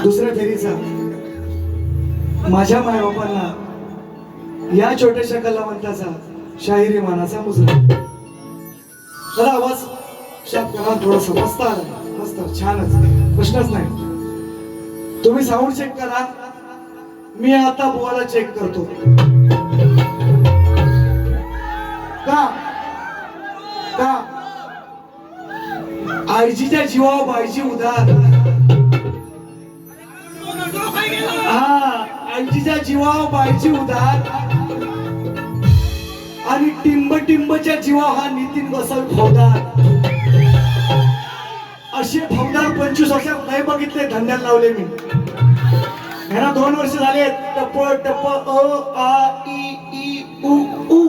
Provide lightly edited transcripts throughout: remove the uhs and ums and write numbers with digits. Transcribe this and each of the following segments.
दुसऱ्या फेरीचा माझ्या मायबापांना या छोट्याशा कलावंताचा शाहिरी मानाचा मुजरा. जरा आवाज शांत करा, थोडंसं मस्त आलं, मस्त छानच, प्रश्नच नाही. तुम्ही साऊंड चेक करा, मी आता बुवाला चेक करतो. का का आईजीच्या जीवावर बाईची उधार. हा, आईजीच्या जीवावर बाईची उधार आणि टिंब टिंबच्या जीवावर हा नितीन बसल फौदार. असे फौदार 25 वर्षात नाही बघितले, धंद्यात लावले मी. ह्याला 2 वर्ष झाले. टप टप अ आ इ ई उ उ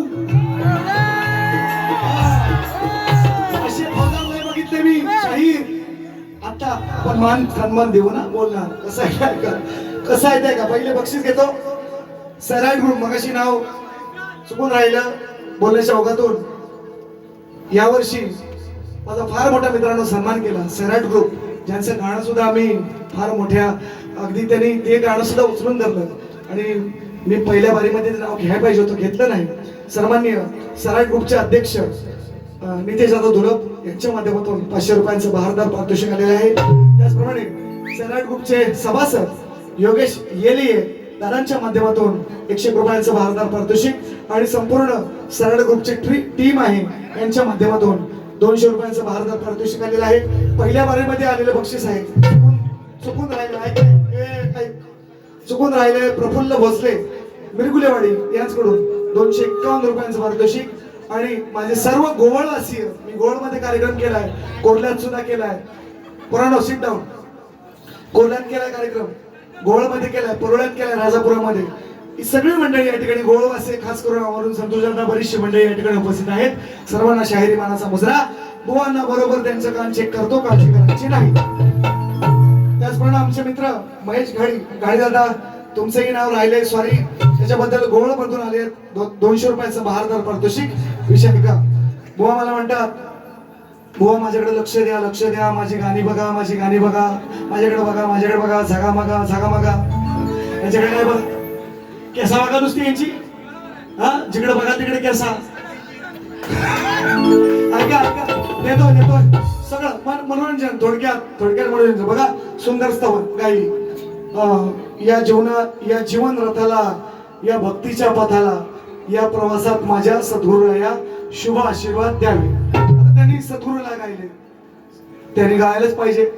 असे फौदार नाही बघितले मी. शाहीर आता आपण मान सन्मान देऊ ना, बोलणार कसं आहे का, कसं आहे का. पहिले बक्षीस घेतो सराट ग्रुप. मगाशी नाव चुकून राहिलं बोलण्याच्या ओघातून. यावर्षी माझा फार मोठ्या मित्रांनो सन्मान केला, सराट ग्रुप, ज्यांचं गाणं सुद्धा आम्ही फार मोठ्या, अगदी त्यांनी ते गाणं सुद्धा उचलून धरलं. आणि मी पहिल्या बारीमध्ये नाव घ्यायला पाहिजे होतं, घेतलं नाही. सन्माननीय सराट ग्रुपचे अध्यक्ष नितेश जाधव धुलप यांच्या माध्यमातून 500 रुपयांचं बहारदार पारितोषिक आलेलं आहे. त्याचप्रमाणे सराट ग्रुपचे सभासद योगेश येलिये दादांच्या माध्यमातून 100 रुपयांचं बहारदार पारितोषिक आणि संपूर्ण सराट ग्रुपचे टीम आहे यांच्या माध्यमातून 200 रुपयांचं बहारदार पारितोषिक आलेलं आहे. पहिल्या बारीमध्ये आलेलं बक्षीस आहे. चुकून राहिले प्रफुल्ल भोसले मिरगुलेवाडी यांच्याकडून 251 रुपयांचं पारितोषिक. आणि माझे सर्व गोवळवासीय, मी गोवळमध्ये कार्यक्रम केलाय, कोर्ल्यात सुद्धा केलाय. पुराणो सिट डाऊन. कोर्ल्यात केलाय कार्यक्रम, गोवळमध्ये केलाय, परोळ्यात केलाय, राजापुरामध्ये. ही सगळी मंडळी या ठिकाणी गोवळवासी, खास करून आम्हाला संतोषांना बरीचशी मंडळी या ठिकाणी उपस्थित आहेत. सर्वांना शाहिरी मानाचा मुजरा. बुवांना बरोबर त्यांचं कान चेक करतो, काळजी करायची नाही. त्याचप्रमाणे आमचे मित्र महेश घाडी दादा, तुमचंही नाव राहिले, सॉरी, त्याच्याबद्दल गोवळमधून आले 200 रुपयाचं बहारदार पारितोषिक. विषय का बुवा मला म्हणतात, बुवा माझ्याकडे लक्ष द्या, लक्ष द्या, माझी गाणी बघा, माझी गाणी बघा, माझ्याकडे बघा, माझ्याकडे बघा, जागा मागा, जागा मागा. यांच्याकडे काय बघ, केसा बघा नुसती यांची. हा, जिकडे बघा तिकडे केसा. ऐका ऐका, नेतो सगळं मनोरंजन, थोडक्यात मनोरंजन. बघा, सुंदर स्तवन गाई. या जीवन रथाला, या भक्तीच्या पथाला, या प्रवासात माझ्या सद्गुरूला शुभ आशीर्वाद द्यावे. आता त्यांनी सद्गुरूला गायले, त्यांनी गायलाच पाहिजे.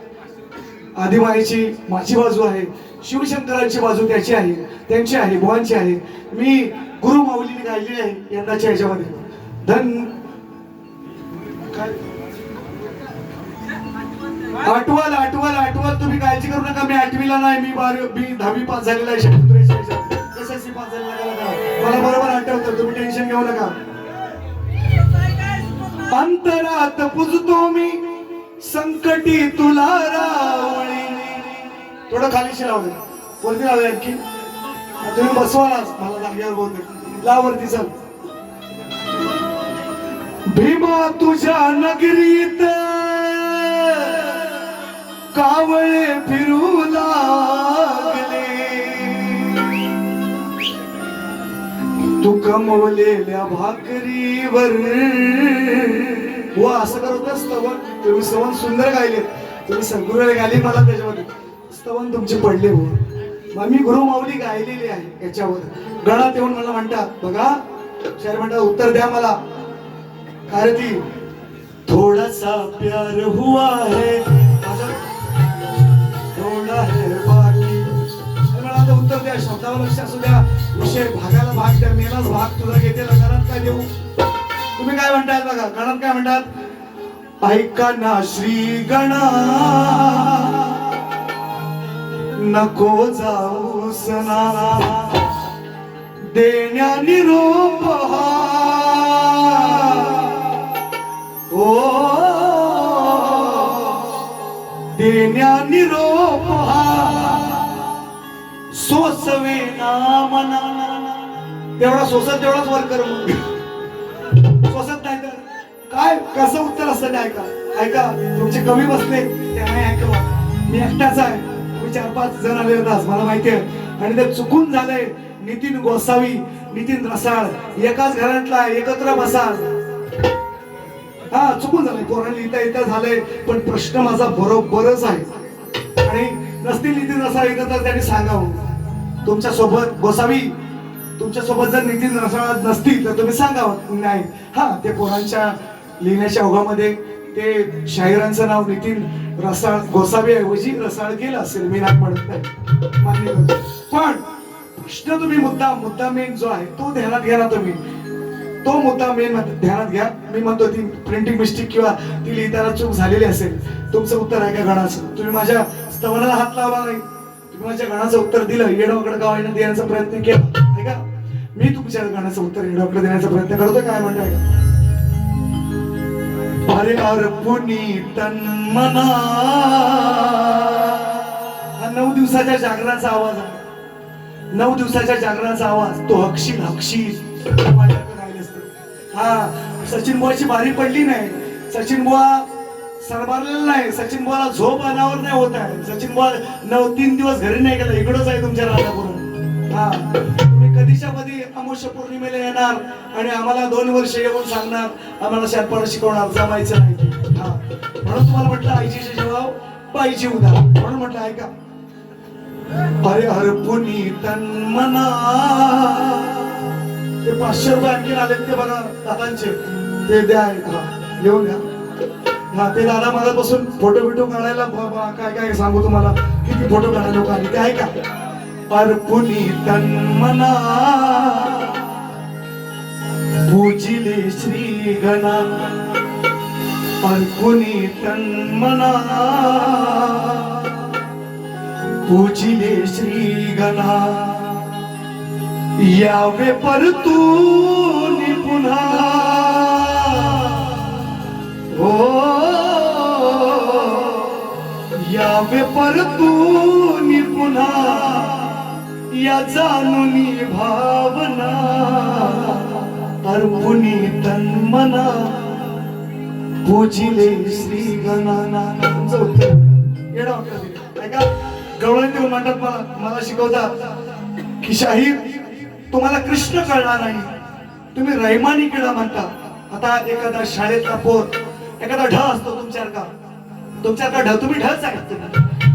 आदिमाईची माझी बाजू आहे, शिवशंकरांची बाजू त्याची आहे, त्यांची आहे, बुवांची आहे. मी गुरु माऊलीने गायली आहे यंदाच्या ह्याच्यामध्ये. आठवाल तुम्ही काळजी करू नका. मी 8वीला नाही, मी 10वी पास झालेला आहे. SSC पास झालेला, मला बरोबर आठवतं, तुम्ही टेन्शन घेऊ नका. अंतरात पुजतो मी संकटी तुला रावळी. थोडं खालीशी लावले, वरती लावले आणखी. तुम्ही बसवालाच मला जागेवर बोलते, लावरती चल. भीमा तुझ्या नगरीत कावळे फिरू लागले, तू कमवलेल्या भाकरीवर. हो, असं करत स्तवन. तुम्ही स्तवन सुंदर गायले, तुम्ही सद्गुरूला गायले, मला त्याच्यामध्ये स्तवन तुमचे पडले. हो, मग मी गुरु माऊली गायलेली आहे याच्यावर. गळात येऊन मला म्हणतात, बघा शायर म्हणतात, उत्तर द्या मला. काय रे ती, थोड़ा सा प्यार हुआ है, थोड़ा है बाकी. मला आता उत्तर द्या, शब्दावर लक्ष असू द्या. विषय भागाला भाग द्या, मेलाच भाग तुझा घेते. गणात काय देऊ, तुम्ही काय म्हणताय बघा. गणात काय म्हणतात, ऐका ना श्री गणा, नको जाऊ सना, देण्या निरोप ओ, देण्या निरोप सोसवे ना मना. तेवढा सोसत तेवढाच वर कर. सोसत नाही तर काय, कसं उत्तर असतं ते ऐका. ऐका, तुमचे कमी बसले त्यामुळे ऐका. मी एकटाच आहे, 4-5 जण आले होते मला माहिती आहे, आणि ते चुकून झालंय. नितीन गोसावी, नितीन रसाळ एकाच घरातला, एकत्र बसा. हा चुकून झालंय, पोरांना लिहिता येता झालंय, पण प्रश्न माझा बरोबरच आहे. आणि नसतील नितीन रसाळ इथं तर त्यांनी सांगावं. तुमच्या सोबत गोसावी, तुमच्या सोबत जर नितीन रसाळ नसतील तर तुम्ही सांगावं. नाही, हा ते पोरांच्या लिहिण्याच्या ओघामध्ये ते शाहिरांचं नाव नितीन रसाळ गोसावी ऐवजी रसाळ केलं असेल, मी नाही म्हणत नाही, मान्य करतो. पण प्रश्न तुम्ही मुद्दा मेन जो आहे तो ध्यानात घ्या ना. तुम्ही तो मुद्दा मेन ध्यानात घ्या. मी म्हणतो ती प्रिंटिंग मिस्टेक किंवा ती लिहिताना चूक झालेली असेल. तुमचं उत्तर आहे का गणाचं? तुम्ही माझ्या स्तवनाला हात लावला नाही, तुम्ही माझ्या गणाचं उत्तर दिलं, येडवाकड गावाने देण्याचा प्रयत्न केला आहे का? मी तुमच्या गणाचं उत्तर येडवाकड देण्याचा प्रयत्न करतोय. काय म्हणताय का? अरे अर्पुनी तन मना, हा 9 दिवसाच्या जागरणाचा आवाज आहे. 9 दिवसाच्या जागरणाचा आवाज, तो हकशील माझ्याकडे राहिले असते. हा सचिन बुवाची बारी पडली नाही, सचिन बुवा सरबारलेला नाही, सचिन बुवाला झोप अनावर नाही होत आहे. सचिन बुवा 3 दिवस घरी नाही गेला, इकडंच आहे तुमच्या राजापुरून. हा तुम्ही कधीच्या कधी अमावस्या पौर्णिमेला येणार आणि आम्हाला 2 वर्ष येऊन सांगणार, आम्हाला शानपणा शिकवणार, जमायचं नाही. हा म्हणून तुम्हाला म्हटलं आईची जेवाव बाईची उदा, म्हणून म्हटलं ऐका. अरे हरपुनी तन मना, ते 500 रुपये आणखी आले ते बघा दादांचे, ते द्या, येऊन घ्या. हा ते दादा मागापासून फोटो बिटो काढायला काय काय सांगू तुम्हाला, किती फोटो काढायला लोक आले ते ऐका. अर्पुनी तन मना पूजिले श्री गणा, अर्पुनी तन मना पूजिले श्री गणा, यावे परतूनी पुन्हा. हो यावे परतूनी पुन्हा, या जानुनी भावना, अर्पुनी तन मना पूजिले श्री गणा. गवळण देऊन म्हणतात मला शिकवतात की शाहीर तुम्हाला कृष्ण कळला नाही, तुम्ही रहिमानी किडा म्हणता. आता एखादा शाळेतला पोर, एखादा ढ असतो तुमच्यासारखा ढ, तुम्ही ढच आहे.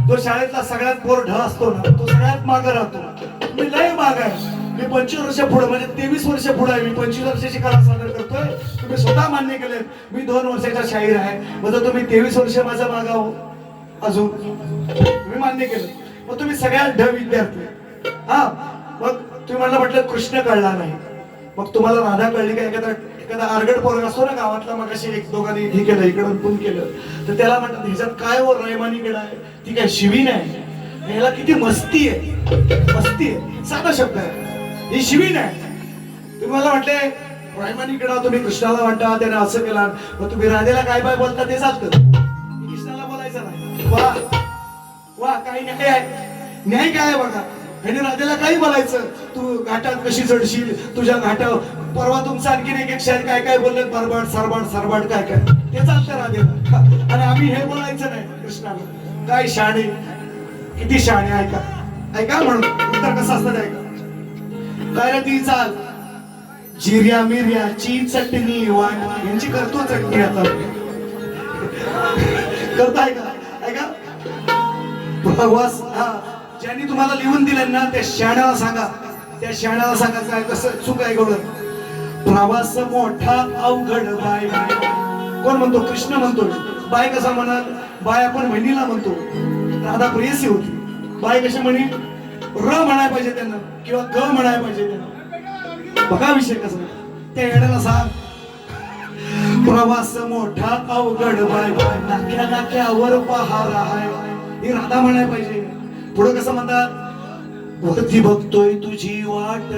तो शाळेतला सगळ्यात पोर ढ असतो ना, तो सगळ्यात मागं राहतो. मी लय माग आहे, मी 25 वर्ष पुढे, म्हणजे 23 वर्ष पुढे आहे. मी 25 वर्षाची कला सादर करतोय, तुम्ही स्वतः मान्य केले. मी 2 वर्षाचा शाहीर आहे, म्हणजे तुम्ही 23 वर्ष माझा मागा हो अजून, तुम्ही मान्य केलं. मग तुम्ही सगळ्यात ढ विद्यार्थी. हा मग तुम्ही म्हटलं कृष्ण कळला नाही, मग तुम्हाला राधा कळली का? एखादा आरगड पोरग असतो ना गावातला, मग अशी 1-2 हे केलं, इकडून पुन केलं, तर त्याला म्हणतात ह्याच्यात काय हो रहिमानी केला आहे, ती काय शिवी नाही, ह्याला किती मस्ती आहे. मस्ती आहे, साधा शब्द आहे, ही शिवी नाही. तुम्ही मला म्हटले रहिमानी केला, तुम्ही कृष्णाला म्हणता त्याने असं केलं, मग तुम्ही राधेला काय बाय बोलता ते चालतं, कृष्णाला बोलायचं नाही. वा वा, काही न्याय आहे, न्याय काय आहे बघा. ह्याने राधेला काही बोलायचं, तू घाटात कशी चढशील, तुझ्या घाटावर. परवा तुमचं आणखीन एक शायर काय काय बोलले, बरबाड सरबाड सरबाड काय काय, ते चालतं राधेला. आणि आम्ही हे बोलायचं नाही कृष्णाला. काय शाणे, किती शाणे. ऐका ऐका, म्हणून उत्तर कसं असतं ते ऐका. काय रे ती चाल, जिर्या मिर्याची चटणी वाट, यांची करतो चटणी आता करतो. ऐका ऐका, प्रवास हा ज्यांनी तुम्हाला लिहून दिलं ना, त्या शाण्याला सांगा, त्या शाण्याला सांगा काय कसं चूक आहे गवळण. प्रवास मोठा अवघड बाय, कोण म्हणतो? कृष्ण म्हणतो. बाय कसा म्हणाल? बाय आपण बहिणीला म्हणतो, राधा प्रेयसी होती. बाय कशी म्हणी? र म्हणाय पाहिजे त्यांना, किंवा ग म्हणाय पाहिजे त्यांना. बघा विषय कसा. त्या येण्याला सांग, प्रवास मोठा अवघड बाय, नाक्या नाक्यावर पहार आहे, ही राधा म्हणाय पाहिजे. पुढे कसं म्हणतात? वरती बघतोय तुझी वाट,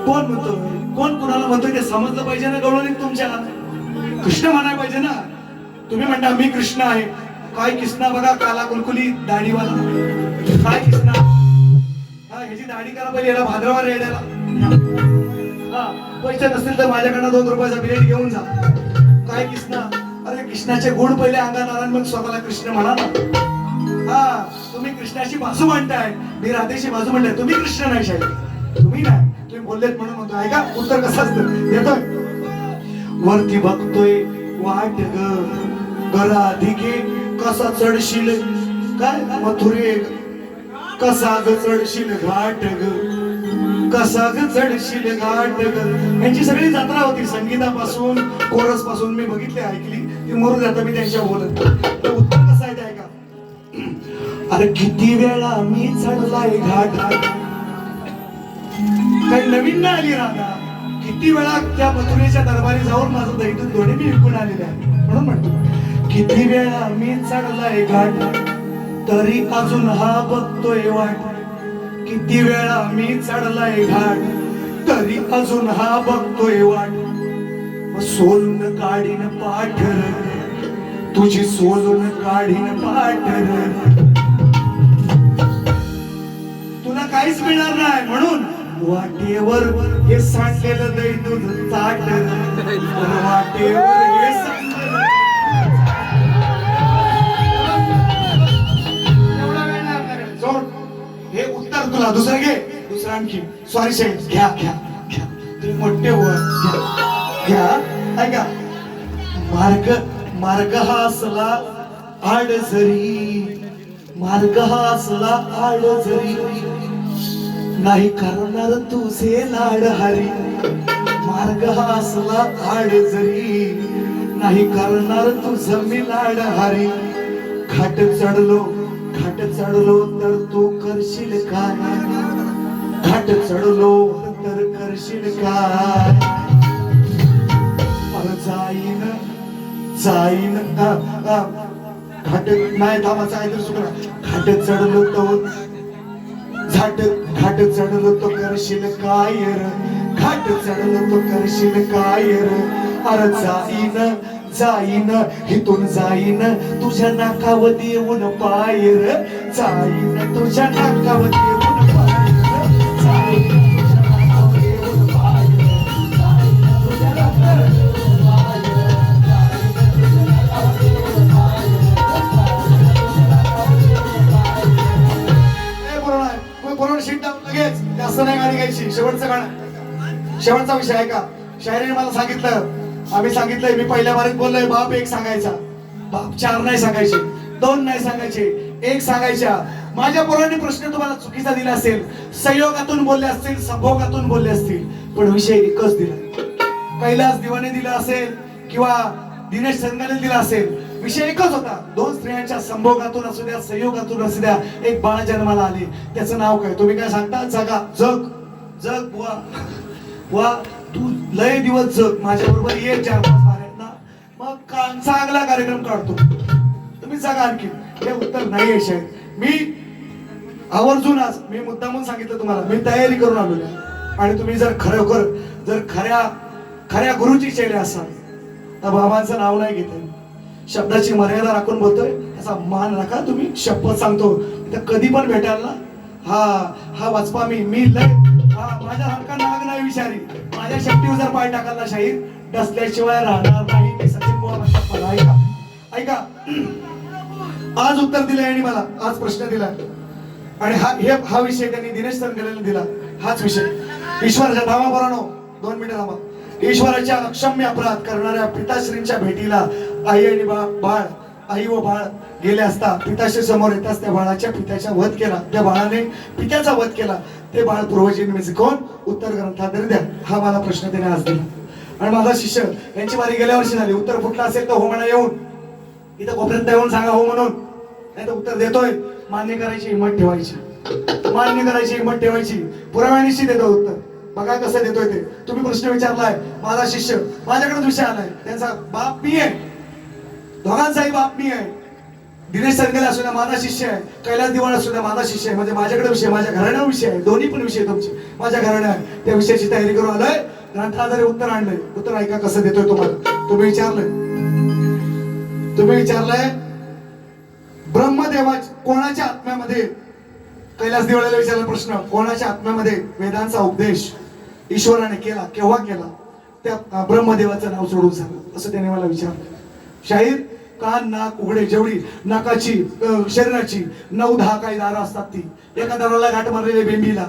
कोण म्हणतोय, कोण कुणाला म्हणतोय ते समजलं पाहिजे ना. गवळणी तुमच्या कृष्ण म्हणाय पाहिजे ना. तुम्ही म्हणता मी कृष्ण आहे, काय कृष्णा बघा, काला कुलकुली दाढीवाला, काय कृष्णा. हा ह्याची दाढी करा पाहिजे, याला भाद्रवा रेड्याला. हा पैसे नसतील तर माझ्याकडनं 2 रुपयाचा बिलेट घेऊन जा. काय कृष्णा? अरे कृष्णाचे गुण पहिले अंगात आला, मग स्वतःला कृष्ण म्हणा ना. हा तुम्ही कृष्णाची बाजू म्हणताय, मी राधेची बाजू म्हणताय. तुम्ही कृष्ण नाही शाहीर, तुम्ही नाही, तुम्ही बोललेत म्हणून म्हणतो. ऐका उत्तर कसं असतं येतोय. वरती बघतोय वाट ग राधिके, कसा चढशील काय मथुरे, कसा ग चढशील घाट ग, कसा ग चढशील घाट ग. यांची सगळी जत्रा होती संगीतापासून कोरस पासून. मी बघितली ऐकली ती मोरू जाता मी त्यांच्या बोलत. तर उत्तर कसं आहे ते ऐका. अरे किती वेळा मी चढलाय घाट, काही नवीन ना आली राधा. किती वेळा त्या मथुरेच्या दरबारी जाऊन माझं दैनंदिन दोन्ही मी विकून आलेले आहे. म्हणून म्हणतो किती वेळा मी चढलाय घाट, तरी अजून हा बघतोय वाट. किती वेळा मी चढलाय घाट, तरी अजून हा बघतोय वाट. मग सोलून काढीन पाठर, तुझी सोलून काढीन पाठर. तुला काहीच मिळणार नाही म्हणून वाटेवर हे सांडलेलं दही दूध चाट. वाटेवर हे सांडलेलं हे उत्तर तुला दुसरं घे, दुसरं आणखी. सॉरी साहेब घ्या घ्या घ्या, तुम्ही मोठे वर घ्या घ्या. ऐका मार्ग मार्ग हा असला आड जरी, मार्ग हा असला आड जरी, नाही करणार तुझे लाड हरी. मार्ग हा असला आड जरी, नाही करणार तुझं मी लाड हरी. घाट चढलो तर तू करशील काय, घाट चढलो तर करशील काय. जाईन जाईन घाट नाही थांबायचं काहीतरी चुकला. घाट चढलो तो घाट चढलो तो करशील काय र, घाट चढलो तो करशील काय र. अरे जाईन जाईन हितून जाईन तुझ्या नाकावर येऊन पाय र, जाईन तुझ्या नाकावर येऊन पाय र, जाईन तुझ्या नाकावर येऊन पाय र, जाईन तुझ्या नाकावर येऊन पाय र, जाईन तुझ्या नाकावर येऊन पाय र. बरोबर शीट टाकून लगेच जास्त नाही गाणी गायची. शेवटचं गाणं, शेवटचा विषय आहे का. शायरीने मला सांगितलं, आम्ही सांगितलंय, मी पहिल्या बारीत बोललोय बाप एक सांगायचा, बाप चार नाही सांगायचे, दोन नाही सांगायचे, एक सांगायच्या. माझ्या पोरांनी प्रश्न तुम्हाला चुकीचा दिला असेल, संयोगातून बोलले असतील, संभोगातून बोलले असतील, पण विषय एकच दिला. कैलास दिवाने दिला असेल किंवा दिनेश संघाने दिला असेल, विषय एकच होता. दोन स्त्रियांच्या संभोगातून असू द्या, संयोगातून असू द्या, एक बाळ जन्माला आले. त्याचं नाव काय तुम्ही काय सांगता. जगा जग जग बुवा वा तू लय दिवस जग माझ्या बरोबर ये 4-5 वाऱ्यात ना, मग चांगला कार्यक्रम काढतो. तुम्ही जगा आणखी. हे उत्तर नाही आहे शायद. मी आवर्जून आज मी मुद्दामून सांगितलं तुम्हाला, मी तयारी करून आलेलो आहे. आणि तुम्ही जर खरोखर जर खऱ्या गुरुची चेले असाल तर बाबांचं नाव नाही घेत, शब्दाची मर्यादा राखून बोलतोय, त्याचा मान राखा. तुम्ही शपथ सांगतो इथं कधी पण भेटाल ना, हा वाचपा मी लय माझ्यासारखा नाग नाही विचारी. माझ्या शक्तीवर जर पाय टाकाल ना शाहीर, डसल्याशिवाय राहणार नाही. मी सचिन बुवा म्हणतात. ऐका आज उत्तर दिलंय आणि मला आज प्रश्न दिला आणि हा विषय त्यांनी दिनेश संघाने दिला. हाच विषय ईश्वराच्या धामा बरोनो 2 मिनिटं थांबा. ईश्वराच्या अक्षम्य अपराध करणाऱ्या पिताश्रींच्या भेटीला आई आणि बाळ, आई व बाळ गेले असता पिताश्री समोर येताच त्या बाळाच्या पित्याचा वध केला. त्या बाळाने पित्याचा वध केला. ते बाळ पूर्वजन्मीचे कोण, उत्तर ग्रंथात द्या. हा मला प्रश्न त्याने आज दिला. आणि माझा शिष्य यांची वारी गेल्या वर्षी झाली. उत्तर फुटलं असेल तर हो म्हणा, येऊन इथं कोपऱ्यात येऊन सांगा हो म्हणून. नाही तर उत्तर देतोय, मान्य करायची हिंमत ठेवायची, मान्य करायची हिंमत ठेवायची. पुराव्यानिशी देतो उत्तर. बघा कसं देतोय ते. तुम्ही प्रश्न विचारलाय, माझा शिष्य माझ्याकडेच विषय आलाय, त्यांचा बाप मी आहे, दोघांचाही बाप मी आहे. दिनेश सरगेला असू द्या माझा शिष्य आहे, कैलास दिवाण असू द्या माझा शिष्य आहे. म्हणजे माझ्याकडे विषय, माझ्या घराण्यावर विषय आहे. दोन्ही पण विषय तुमचे माझ्या घराण्या आहे. त्या विषयाची तयारी करून आलोय. ग्रंथाधारे उत्तर आणलंय. उत्तर ऐका कसं देतोय तुम्हाला. तुम्ही विचारलंय ब्रह्मदेवा कोणाच्या आत्म्यामध्ये, कैलास दिवाळीला विचारला प्रश्न, कोणाच्या आत्म्यामध्ये वेदांचा उपदेश ईश्वराने केला, केव्हा केला. त्या ब्रह्मदेवाचं नाव सोडून सांगा असं त्याने मला विचारलं. शाहीर कान नाक उघडे जेवढी नाकाची शरीराची 9-10 काही दारं असतात ती एका दाराला गाठ मारलेली बेंबीला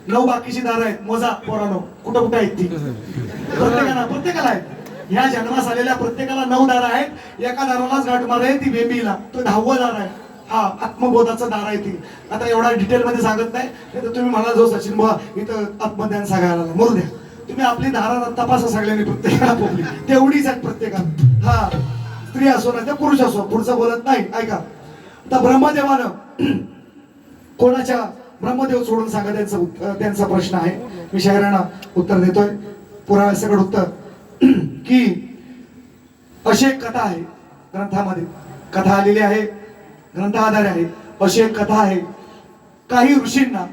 9 बाकीची दारं आहेत मोजा पोरानो कुठं कुठं आहेत ती प्रत्येकाला आहेत. ह्या जन्मास आलेल्या प्रत्येकाला 9 दारं आहेत. एका दारालाच गाठ मारले ती बेंबीला तो 10वं दार आहे. हा आत्मबोधाचं दार आहे ती. आता एवढा डिटेल मध्ये सांगत नाही तर तुम्ही मला जो सचिन बुवा इथं आत्मज्ञान सांगायला मरू द्या. तुम्ही आपली दारा तपासा सगळ्यांनी प्रत्येकाला पोगली तेवढीच आहेत प्रत्येकाला. हा स्त्री असो ना त्या पुरुष असो पुढचं बोलत नाही. ऐका आता ब्रह्मदेवानं कोणाच्या ब्रह्मदेव सोडून सांगा त्यांचा प्रश्न आहे. मी शायरांना उत्तर देतोय पुराव्यासकड उत्तर की अशी एक कथा आहे ग्रंथामध्ये कथा आलेली आहे ग्रंथ आधारे आहे. अशी एक कथा आहे काही ऋषींना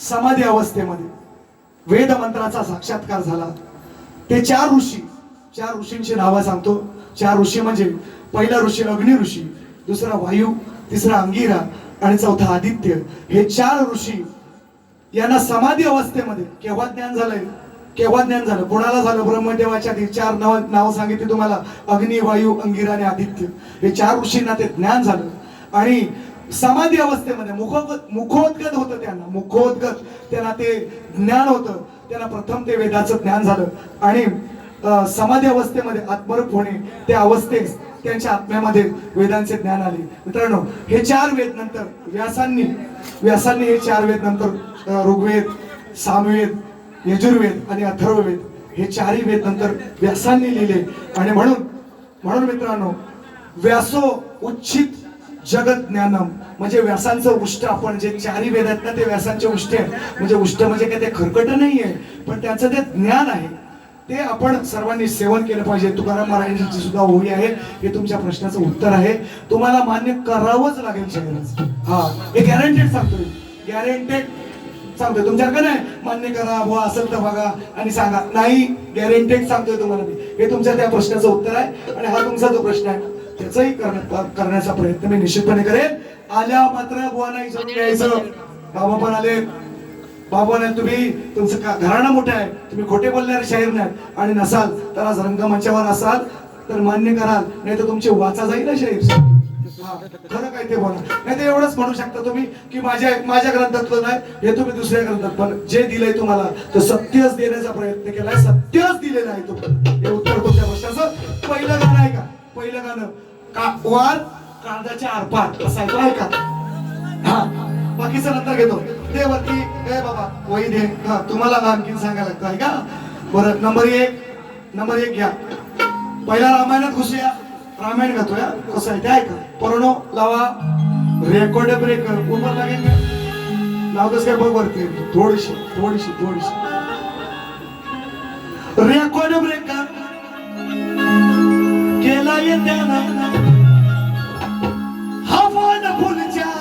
समाधी अवस्थेमध्ये वेद मंत्राचा साक्षात्कार झाला. ते 4 ऋषींची नावं सांगतो. 4 ऋषी म्हणजे पहिला ऋषी अग्नी ऋषी, दुसरा वायू, तिसरा अंगिरा आणि चौथा आदित्य. हे 4 ऋषी यांना समाधी अवस्थेमध्ये केव्हा ज्ञान झालं कोणाला झालं ब्रह्मदेवाच्या 4 नाव सांगितली तुम्हाला अग्नी वायू अंगिरा आणि आदित्य. हे 4 ऋषींना ते ज्ञान झालं आणि समाधी अवस्थेमध्ये मुखोद्गत होतं त्यांना ते ज्ञान होतं. त्यांना प्रथम ते वेदाचं ज्ञान झालं आणि समाधी अवस्थेमध्ये आत्मरूप होणे त्या अवस्थेस त्यांच्या आत्म्यामध्ये वेदांचे ज्ञान आले. मित्रांनो हे 4 वेद नंतर व्यासांनी हे 4 वेद नंतर ऋग्वेद, सामवेद, यजुर्वेद आणि अथर्ववेद हे 4ही वेद नंतर व्यासांनी लिहिले. आणि म्हणून मित्रांनो व्यासो उच्चित जगत ज्ञानम म्हणजे व्यासांचं उष्ट आपण जे 4ही वेद आहेत ना ते व्यासांचे उष्ट आहे. म्हणजे उष्ट म्हणजे काय ते खरकट नाहीये पण त्याचं ते ज्ञान आहे ते आपण सर्वांनी सेवन केलं पाहिजे. तुकाराम महाराजांची सुद्धा ओवी आहे. हे तुमच्या प्रश्नाचं उत्तर आहे. तुम्हाला मान्य करावंच लागेल शहराचं. हा हे गॅरंटेड सांगतोय तुमच्याकडे नाही मान्य करा बुवा असेल तर बघा आणि सांगा नाही गॅरंटेड सांगतोय तुम्हाला मी. हे तुमच्या त्या प्रश्नाचं उत्तर आहे आणि हा तुमचा जो प्रश्न आहे त्याचाही करण्याचा प्रयत्न मी निश्चितपणे करेन. आल्या मात्र बुवा नाही समजून घ्यायचं. बाबा पण आले बाबा नाही तुम्ही तुमचं घराणं मोठं आहे तुम्ही खोटे बोलणारे शाहीर नाहीत आणि नसाल तर आज रंगमंचावर असाल तर मान्य कराल नाही तर तुमची वाचा जाईल ना शाहीर. खरं काय ते बोला नाही तर एवढंच म्हणू शकता तुम्ही की माझ्या ग्रंथातलं नाही हे तुम्ही दुसऱ्या ग्रंथात पण जे दिलंय तुम्हाला तर सत्यच देण्याचा प्रयत्न केलाय सत्यच दिलेलं आहे तुम्हाला. हे उत्तर तुमच्या प्रश्नाचं पहिलं गाणं आहे का पहिलं गाणं वार काळजाच्या आरपार असं आहे तो आहे का. हा बाकीचं नंतर घेतो ते वरती ए बाबा वही दे. हा तुम्हाला आणखीन सांगायला लागतं आहे का. बरं नंबर एक घ्या. पहिला रामायणात घुसूया. रामायण गातोय कसं आहे ते ऐका. पोरांनो लावा रेकॉर्ड ब्रेक उभं लागेल का लावतच काय बघ वरती थोडीशी रेकॉर्ड ब्रेक केला येत्यानं हवान फुलच्या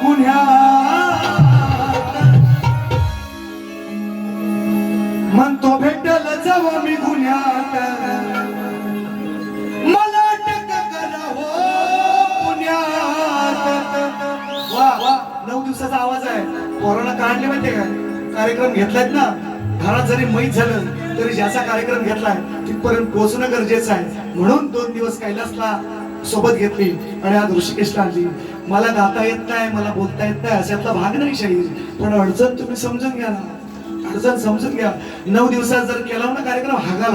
गुन्ह्यात म्हणतो भेटल जावा मी गुन्ह्यात मला अटक करा हो पुण्यात. वा 9 दिवसाचा आवाज आहे. पोरांना काढले माहितीये का कार्यक्रम घेतलायत ना घरात जरी माहीत झालं तरी ज्याचा कार्यक्रम घेतलाय तिथपर्यंत पोहोचणं गरजेचं आहे. म्हणून 2 दिवस कैलासला सोबत घेतली आणि आज ऋषिकेशला आणली. मला गाता येत नाही मला बोलता येत नाही अशातला भाग नाही शाहीर पण अडचण तुम्ही समजून घ्या ना. अडचण समजून घ्या. 9 दिवसात जर केला ना कार्यक्रम हागाल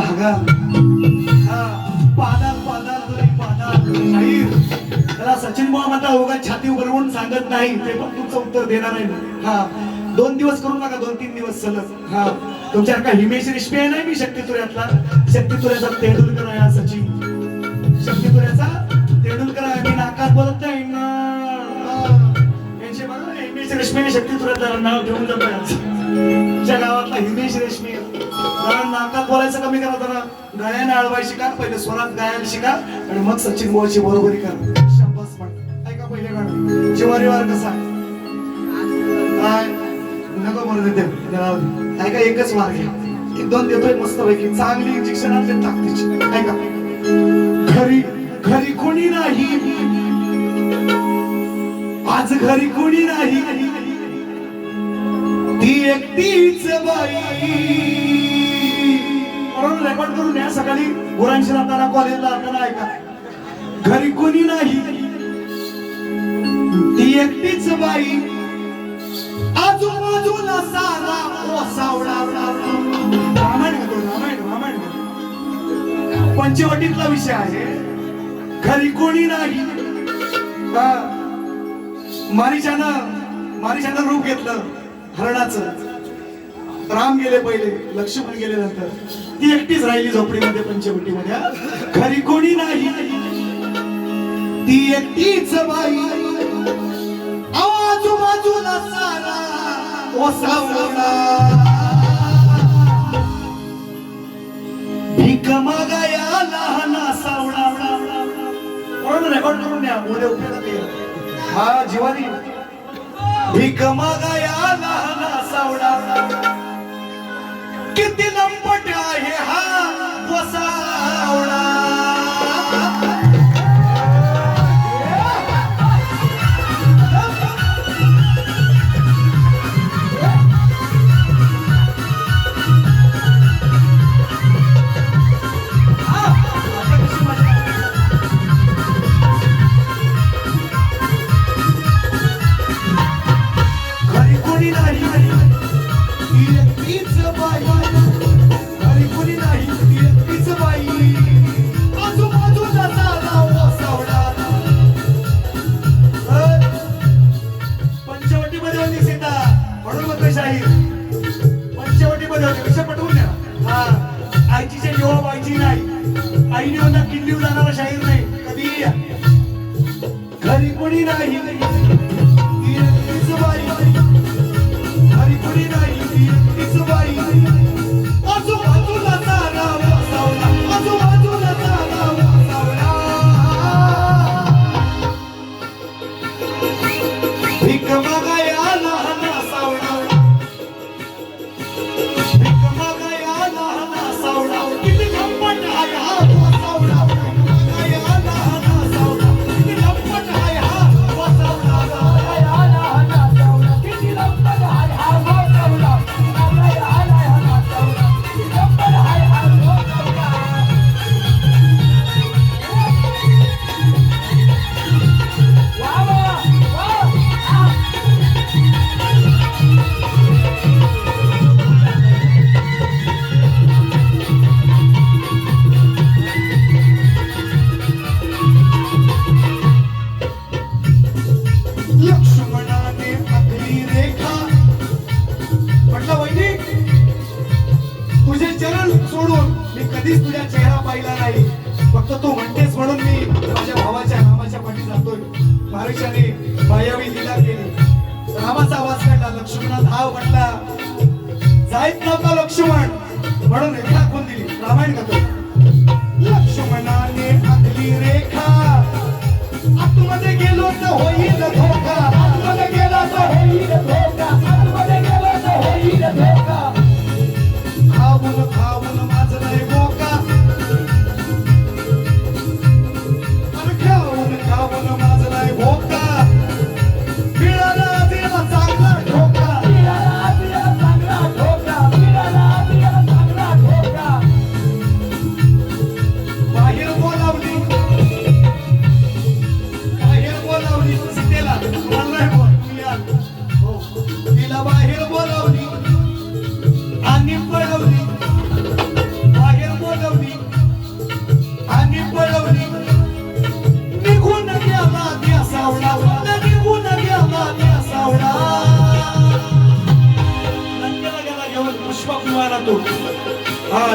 शाहीर त्याला सचिन बुवा म्हणता उगा छाती उघडवून सांगत नाही ते पण तुमचं उत्तर देणार आहे. हा 2 दिवस करू नका 2-3 दिवस सलग. हा तुमच्यासारखा हिमेश रेशमी नाही मी शक्तितुऱ्यातला शक्तितुऱ्याचा तेंडुलकर आहे सचिन शक्तितुऱ्याचा तेंडुलकर आहे. मी नाकात बोलत नाही ना हिमेश रेशमी शक्तितुऱ्यातलं नाव घेऊन जातोय. तुमच्या गावातला हिमेश रेशमी जरा नाकात बोलायचं कमी करा जरा गळ्याने अळवाय शिका पहिले स्वरात गायला शिका आणि मग सचिन बुवाची बरोबरी करा. शाबास म्हण ऐका पहिले गाणं जिवारी वार कसा काय नको म्हणून देते ऐका एकच वार घ्या 1-2 देतोय मस्त पैकी चांगली इंजेक्शनातले ताकदीची. ऐका घरी कोणी नाही आज घरी कोणी नाही ती एकटीच बाई. म्हणून रेकॉर्ड करून या सकाळी गुरांशी जाताना कॉलेजला जाताना ऐका घरी कोणी नाही ती एकटीच बाई आजूबाजूला सारा ओसावडा रामायण पंचवटीतला विषय आहे घरी कोणी नाही मारीशानं रूप घेतलं हरणाचं राम गेले पहिले लक्ष्मण गेले नंतर ती एकटीच राहिली झोपडीमध्ये पंचवटीमध्ये घरी कोणी नाही ती एकटीच बाई आजूबाजूला सारा ओसावडा भीक मागाया लहान सावडा म्हणून रेकॉर्ड करून द्या उद्या उपयोगात येईल हा जीवानी भीक मागाया लहान सावडा किती लंपट आहे हा वसावडा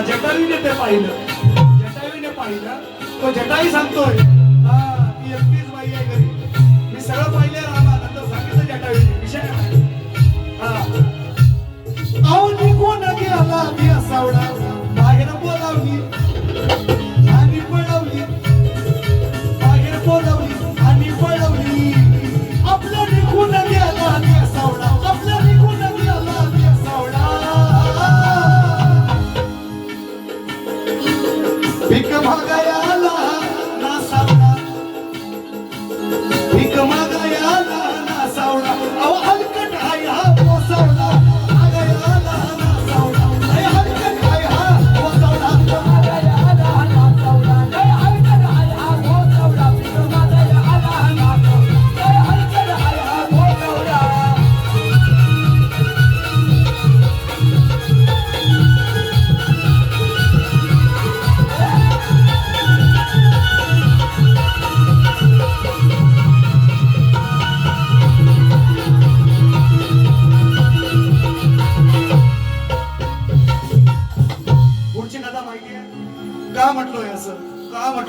जटायूने ते पाहिलं तो जटाई सांगतोय ती एकटीच बाई आहे घरी मी सगळं पाहिलं रामा नंतर सांगितलं जटायूने विषय अहो निघून गेला ती सावडा बाहेर बोलावली आणि पळवली बाहेर बोलावली आणि पळवली आपलं निघून गेला ती सावडा आपलं निघून गेला ती सावडा भीक मागायला ना सावडा भीक मागायला ना सावडा अहो हलकट आहे हा पोसावडा मागायला ना सावडा अरे हलकट आहे हा पोसावडा मागायला ना सावडा अरे हलकट आहे हा पोसावडा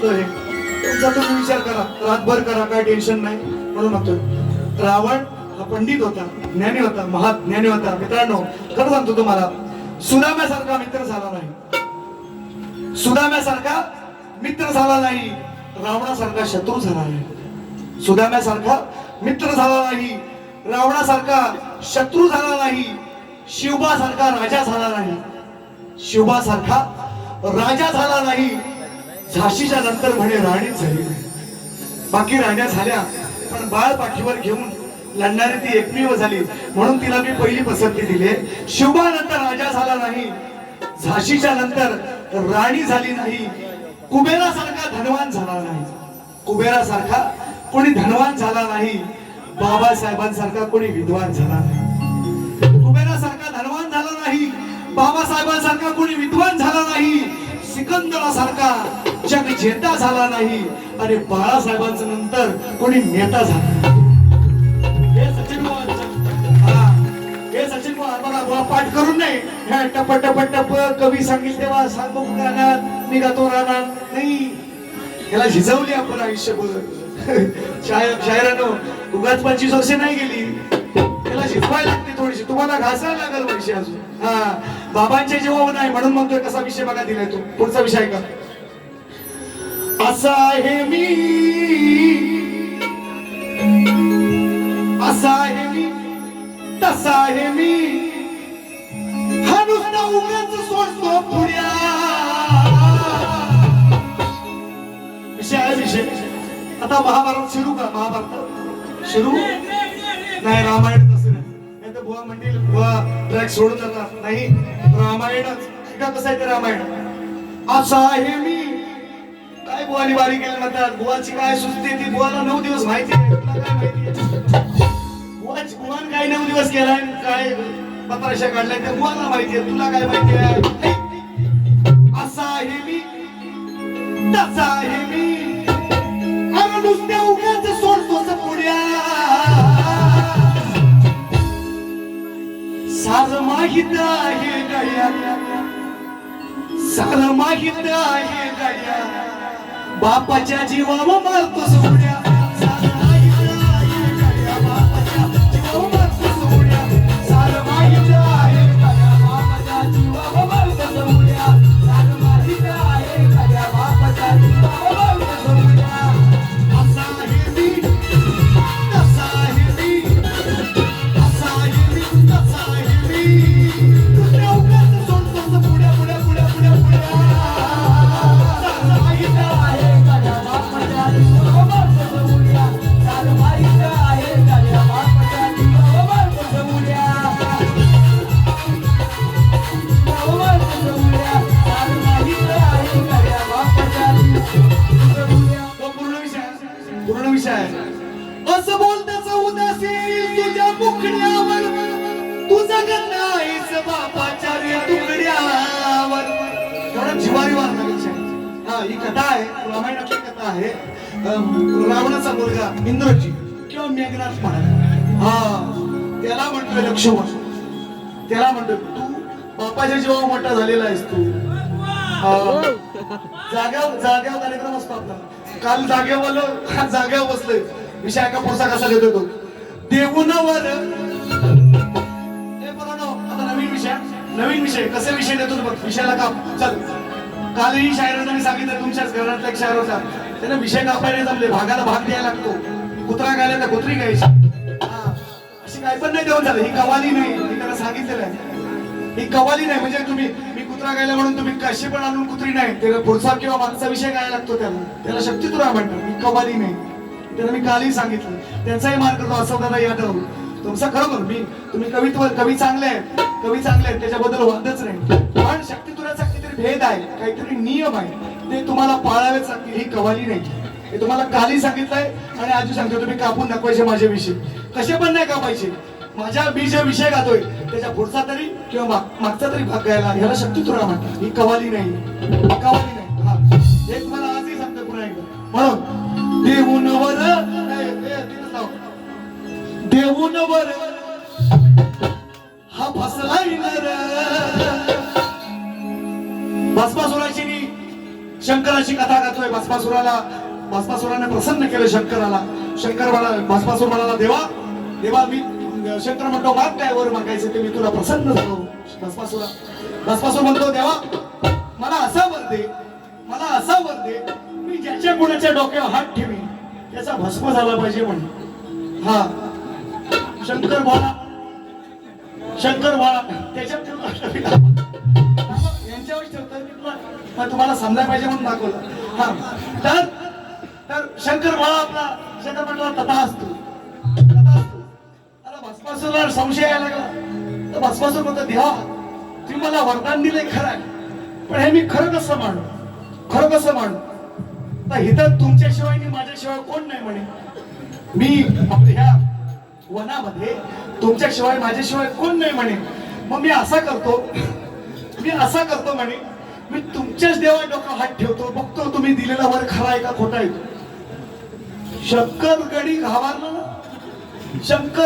म्हणतोय तुमचा तुम्ही विचार करा, रातभर करा, काय टेन्शन नाही. म्हणून म्हणतोय रावण हा पंडित होता, ज्ञानी होता, महाज्ञानी होता. मित्रांनो खरं सांगतो तुम्हाला, सुदाम्यासारखा मित्र झाला नाही, सुदाम्यासारखा मित्र झाला नाही, रावणासारखा शत्रू झाला नाही. सुदाम्यासारखा मित्र झाला नाही, रावणासारखा शत्रू झाला नाही, शिवबासारखा राजा झाला नाही, शिवबासारखा राजा झाला नाही. झाशीच्या नंतर म्हणे राणीच झाली नाही. बाकी राण्या झाल्या पण बाळ पाठीवर घेऊन लढणारी ती एकमेव झाली, म्हणून तिला मी पहिली पसंती दिली. शिवबा नंतर राजा झाला नाही, झाशीच्या नंतर राणी झाली नाही, कुबेरासारखा धनवान झाला नाही, कुबेरासारखा कोणी धनवान झाला नाही, बाबासाहेबांसारखा कोणी विद्वान झाला नाही, कुबेरासारखा धनवान झाला नाही, बाबासाहेबांसारखा कोणी विद्वान झाला नाही, सिकंदरासारखा जग जेता झाला नाही, आणि बाळासाहेबांच्या नंतर कोणी नेता झाला. हे सचिन पवार बघा पाठ करून नाही, टप टप टप कवी सांगितले तेव्हा सांगू गाण्यात निघातो राहणार नाही. याला झिजवली आपण आयुष्यभर. शायरानं उगाच 25 वर्षे नाही गेली, त्याला शिकवायला लागते थोडीशी, तुम्हाला घासायला लागेल विषय अजून. हा बाबांचे जेव्हा नाही म्हणून म्हणतोय कसा विषय बघा दिलाय तो. पुढचा विषय का असा आहे मी, असा आहे मी, तसा आहे मी, हा नुसता उगाच सोडतो पुढ्या. विषय आहे विषय. आता महाभारत शिरू का? महाभारत शिरू नाही, रामायण तसं नाही तर बुवा म्हणतील बुवा ट्रॅक सोडून जातात. नाही, रामायणच का कसं आहे ते रामायण. असं आहे मी, काय बुवानी बारी केली म्हणतात, बुवाची काय सुचते ती बुवाला 9 दिवस माहिती आहे, तुला काय माहिती? बुवान काय 9 दिवस केलाय, काय पत्राशा काढलाय ते बुवाला माहिती आहे, तुला काय माहिती आहे? असा आहे मी, तसा आहे मी, अरे नुसत्या उगाच सोडतोस पुढ्या. सार माहित आहे गड्या, सार माहित आहे गड्या, बापाच्या जीवावर मारतोस उड्या. सार माहित आहे गड्या, बापाच्या जीवावर मारतोस उड्या. सार माहित आहे गड्या, बापाच्या जीवावर मारतोस उड्या. सार माहित आहे गड्या, बापाच्या जीवावर मारतोस उड्या. असा आहे मी, तसा आहे मी, असा आहे मी, तसा आहे मी, तुझ्या उगाच सोडतोस पुढ्या पुढ्या पुढ्या पुढ्या पुढ्या. सार माहित आहे गड्या, बापाच्या जीवावर मारतोस उड्या. सार माहित आहे गड्या, बापाच्या जीवावर मारतोस उड्या. पूर्ण विषय असं बोलताच उदासी तुझ्या मुखड्यावर, तुझं गंधाईस बापाच्या रे तुकड्यावर. एवढा जिवारी वारला विषय. हा ही कथा आहे, रामायणाची कथा आहे. रावणाचा मुलगा इंद्रजी किंवा मेघनाथ महाराज, हा त्याला म्हणतोय लक्ष्मण, त्याला म्हणतोय तू बापाच्या जीवावर मोठा झालेला आहेस तू. जाग्यावर कार्यक्रम असतो आपला. काल जाग्यावर बसलोय. विषय का पुढचा कसा घेतोय तो देऊनवर. आता नवीन विषय कसे विषय देतो बघ. विषयाला काप चल. कालही शायरांना मी सांगितलं तुमच्याच घरातला एक शायर होता, त्याला विषय कापायला जमले, भागाला भाग द्यायला लागतो. कुत्रा गायला तर कुत्री गायची, अशी काय पण नाही देऊन झालं. ही कवाली नाही, मी त्याला सांगितलेलं आहे ही कवाली नाही. म्हणजे तुम्ही मी कुत्रा गायला म्हणून तुम्ही कशी पण आणून कुत्री नाही, त्याला पुढचा किंवा मागचा विषय गायला लागतो. त्याला शक्ती तुरा म्हणतात, ही कवाली नाही. त्याला मी कालही सांगितलं. त्यांचाही मार्ग करतो असं यादव तुमचा खरोबर. तुम्ही कवी चांगले आहेत, कवी चांगले आहेत, त्याच्याबद्दल वादच नाही. पण शक्ती तुराचा काहीतरी भेद आहे, काहीतरी नियम आहे, ते तुम्हाला पाळावेच लागतील. ही कवाली नाही, हे तुम्हाला कालही सांगितलंय आणि आजही सांगतो. तुम्ही कापून दाखवायचे माझे विषय, कसे पण नाही कापायचे. माझ्या मी जे विषय गातोय त्याच्या पुढचा तरी किंवा मागचा तरी भाग गायला, ह्याला शक्ती तुरा म्हणतात. ही कवाली नाही, कवाली नाही. हा हे तुम्हाला आजही सांगतो पुन्हा एकदा. म्हणून देऊनवर देऊनवर हा फसलाय नर. भस्मासुराची शंकराची कथा गातोय. भस्मासुराने प्रसन्न केलं शंकराला. शंकर भस्मासुर म्हणाला, देवा मी शंकर म्हणतो माग काय वर मागायचं ते मी तुला प्रसन्न झालो. भस्मासुर म्हणतो, देवा मला असा वर दे मी ज्याच्या कोणाच्या डोक्यावर हात ठेवी त्याचा भस्म झाला पाहिजे म्हणून. हा शंकर बोला त्याच्यात यांच्यावर ठेवतो तुम्हाला समजायला पाहिजे म्हणून दाखवलं. हा तर शंकर म्हटला तथा असतो. आता भस्मासुराला संशय यायला लागला. तर भस्मासुर म्हणतो, देवा तुम्ही मला वरदान दिले खरं आहे, पण हे मी खरं कसं मांडू. तर इथं तुमच्याशिवाय आणि माझ्याशिवाय कोण नाही म्हणे. मी आपल्या ह्या वनामध्ये तुमच्याशिवाय माझ्याशिवाय कोण नाही म्हणे. मग मी असा करतो म्हणे, मी तुमच्याच देवा डोक्यावर हात ठेवतो, बघतो तुम्ही दिलेला वर खरा आहे का खोटा आहे. शंकर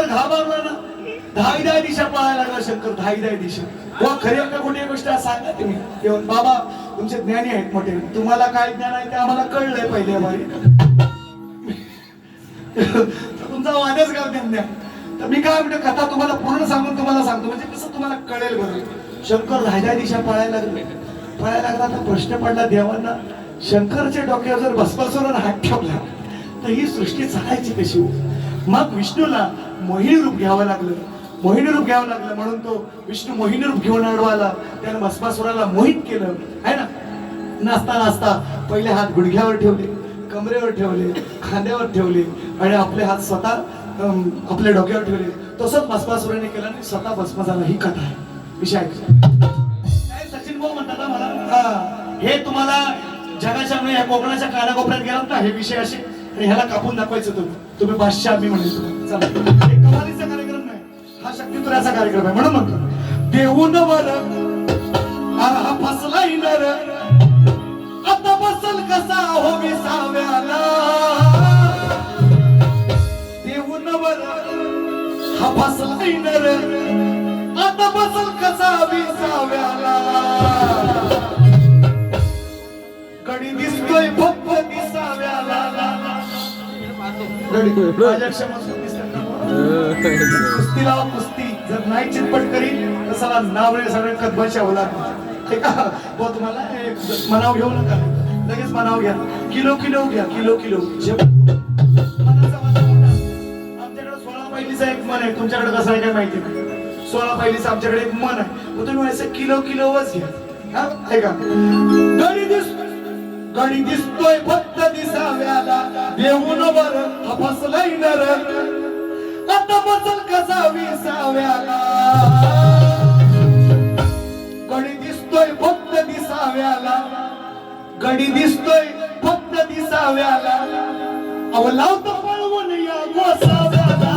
घाबरला ना. 10 दिशा पळायला लागला शंकर. 10 दिशा. खरी का खोटी गोष्ट सांगा तुम्ही. बाबा तुमचे ज्ञानी आहेत मोठे, तुम्हाला काय ज्ञान आहे ते आम्हाला कळलंय पहिले बारी. तुमचा वादच गाव ज्ञान. तर मी काय म्हणतो, कथा तुम्हाला पूर्ण सांगून तुम्हाला सांगतो म्हणजे कसं तुम्हाला कळेल बरं. शंकर 10 दिशा पळायला लागला. तर प्रश्न पडला देवांना, शंकरच्या डोक्यावर जर भस्मासुराने हात ठेवला तर ही सृष्टी चालायची कशी. मग विष्णूला मोहिनी रूप घ्यावं लागलं म्हणून तो विष्णू मोहिनी रूप घेऊन आला. त्याने भस्मासुराला मोहित केलं आहे ना. नाचता पहिले हात गुडघ्यावर ठेवले, कमरेवर ठेवले, खांद्यावर ठेवले आणि आपले हात स्वतः आपल्या डोक्यावर ठेवले. तसंच भस्मासुराने केलं आणि स्वतः भस्म झाला. ही कथा आहे. विषय काय सचिन भाऊ म्हणतात ना मला, हे तुम्हाला जगाच्या या कोकणाच्या कानाकोपऱ्यात गेलात ना, हे विषय असे आणि ह्याला कापून दाखवायचं तुम्ही बादशाह मी म्हणेन. चला, हे कमालीचा कार्यक्रम नाही, हा शक्तिपुराचा कार्यक्रम आहे. म्हणून म्हणतो, देऊन वर हा फसलाय नर, आता बसल कसा हो विसाव्याला. देऊन वर हा फसलाय नर, आता बसल कसा विसाव्याला. कडी दिसतोय फक्त दिसाव्याला. कुस्ती जर नाही चितपट करीन तसा नाव रे सगळं कदबाच्या होला. तुम्हाला मनाव घेऊ नका, लगेच मनाव घ्या. किलो घ्या. आमच्याकडे 16 पहिलीचा एक मन आहे, तुमच्याकडे कसं आहे काय माहिती नाही. 16 पहिलीचा आमच्याकडे एक मन आहे, मग तुम्ही असं किलोच घ्या. हा ऐका, गडी दिसतोय फक्त दिसाव्याला. देऊन वर हा फसलाय नर, आता बसल कसा विसाव्याला. गडी दिसतोय फक्त दिसाव्याला. अव लावतो पळवून या गोसाव्याला.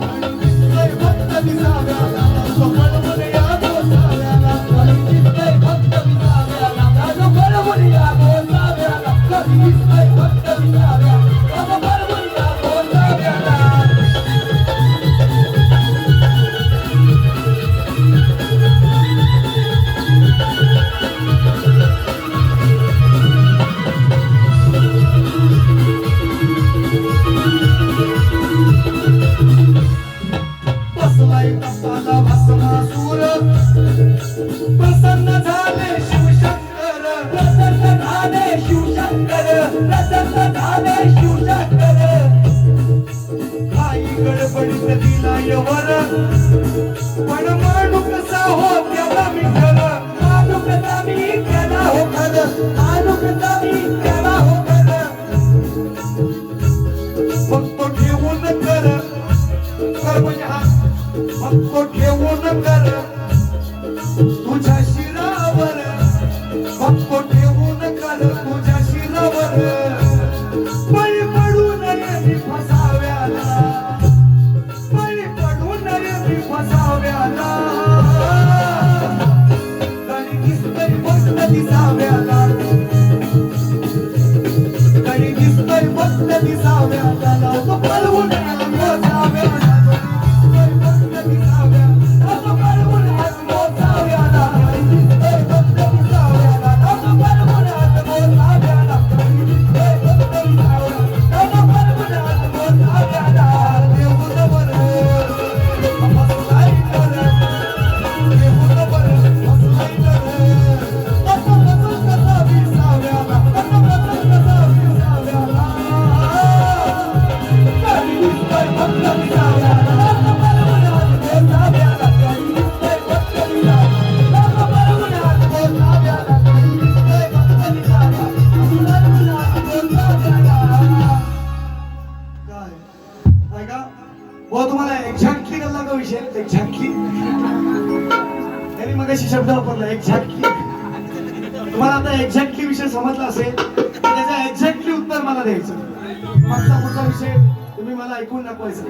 गडी दिसतोय फक्त दिसाव्याला, पळवून या गोसाव्याला. गडी दिसतोय फक्त दिसाव्याला, पळवून या गोसाव्याला. गडी दिसतोय फक्त दिसाव्याला, पळवून या गोसाव्याला. प्रसन्न झाले शिवशंकर, काही गडबडीत दिला यवर, पण माणूक कसा हो त्याला मी खरं. माणूकचा मी त्याला हो खरं. फक्त ठेवून कर म्हणजे हा फक्त ठेवून कर तुझ्या शिरावर. फक्त ठेवून कर तुझ्या शिरावर. बळी पडू नये मी फसाव्याला. गडी दिसतोय फक्त दिसाव्याला. तो पळवून मोजाव्याला. विषय एक्झॅक्टली त्यांनी मग अशी शब्द वापरला एक्झॅक्टली. तुम्हाला आता एक्झॅक्टली विषय समजला असेल त्याचं एक्झॅक्टली उत्तर मला द्यायचं. मागचा पुढचा विषय तुम्ही मला ऐकून दाखवायचं.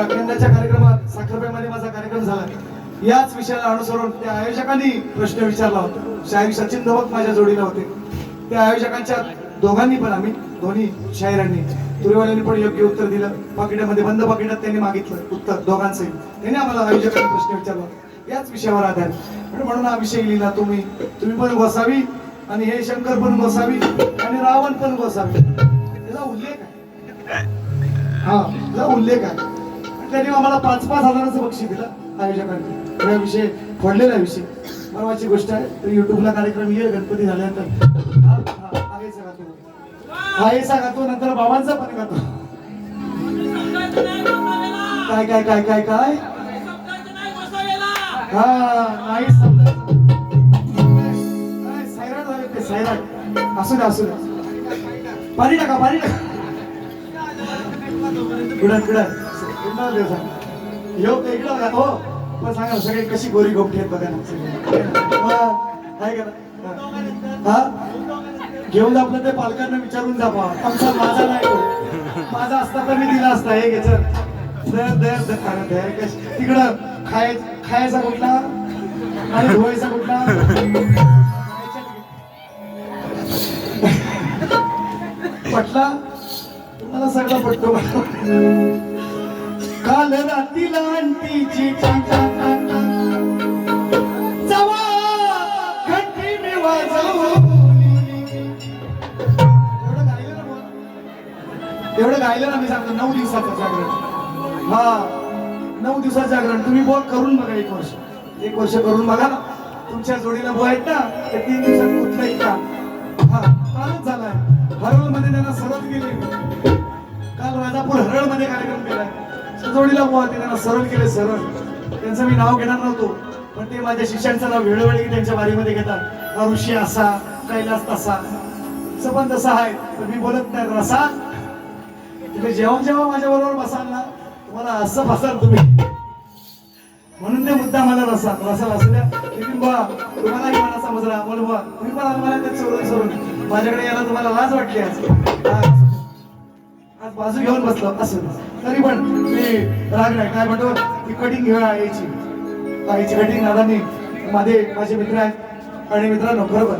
केंद्राच्या कार्यक्रमात साखरपेमध्ये माझा कार्यक्रम झाला. याच विषयाला अनुसरून त्या आयोजकांनी प्रश्न विचारला होता. शाहीर सचिन धवक माझ्या जोडीला होते. त्या आयोजकांच्या दोघांनी पण आम्ही दोन्ही शाहिरांनी तुरीवाल्यांनी पण योग्य उत्तर दिलं. पाकिटामध्ये बंद पाकिटात त्यांनी मागितलं उत्तर दोघांचे. त्यांनी आम्हाला आयोजकांनी प्रश्न विचारला याच विषयावर आधारित. म्हणून हा विषय लिहिला. तुम्ही पण गोसावी आणि हे शंकर पण गोसावी आणि रावण पण गोसावी. त्याचा उल्लेख आहे. हा त्याचा उल्लेख आहे. त्यांनी आम्हाला 5-5 हजाराचं बक्षीस दिलं आयोजकांनी. हा विषय फोडलेला विषय परवाची गोष्ट आहे. तर युट्यूबला कार्यक्रम येईल गणपती झाल्यानंतर. आईचा गातो नंतर बाबांचा पण गातो. काय काय काय काय काय हा नाही समजायचं. सैराट झाले ते सैराट. असू द्या असू द्या. पाणी टाका पाणी टाका. इकडं हो पण सांगा सगळे कशी गोरी गोपठी आहेत बघा ना. काय करा हा घेऊन जा आपलं ते पालकांना विचारून जा. आमचा माझा नाही तो. माझा असता तर मी दिला असता. हे घ्यायचं तिकडं खायचा कुठला आणि धुवायचा कुठला. पटला तुम्हाला सगळं पटतो. काल रात्रीला अंटीची जवा घंटी मी वाजवू. एवढं गायलं ना मी सांगतो. 9 दिवसाचं जागरण. हा 9 दिवसाचं जागरण तुम्ही बुवा करून बघा. 1 वर्ष करून बघा. तुमच्या जोडीला बुवा आहेत ना ते 3 दिवसात कुठलाही का हा कालच झालाय. हरळ मध्ये त्यांना सरळ केले. काल राजापूर हरळ मध्ये कार्यक्रम केलाय. जोडीला बुवा ते त्यांना सरळ केले. सरळ त्यांचं मी नाव घेणार नव्हतो पण ते माझ्या शिष्यांचं नाव वेळोवेळी त्यांच्या वारीमध्ये घेतात. ऋषी असा कैलास तसा पण तसा आहे. पण मी बोलत नाही रसा. तुम्ही जेव्हा माझ्या बरोबर बसाल ना तुम्हाला असं बसाल तुम्ही. म्हणून ते मुद्दा मला रसा असू द्या. तुम्हालाही मला समजला. बोलवा तुम्ही पण मला ते सोडून माझ्याकडे यायला तुम्हाला लाज वाटली. आज बाजू घेऊन बसलो असं तरी पण मी राग नाही. काय म्हणतो ती कटिंग घेऊन आईची कटिंग दादांनी माझे मित्र आहेत. आणि मित्रांनो बरोबर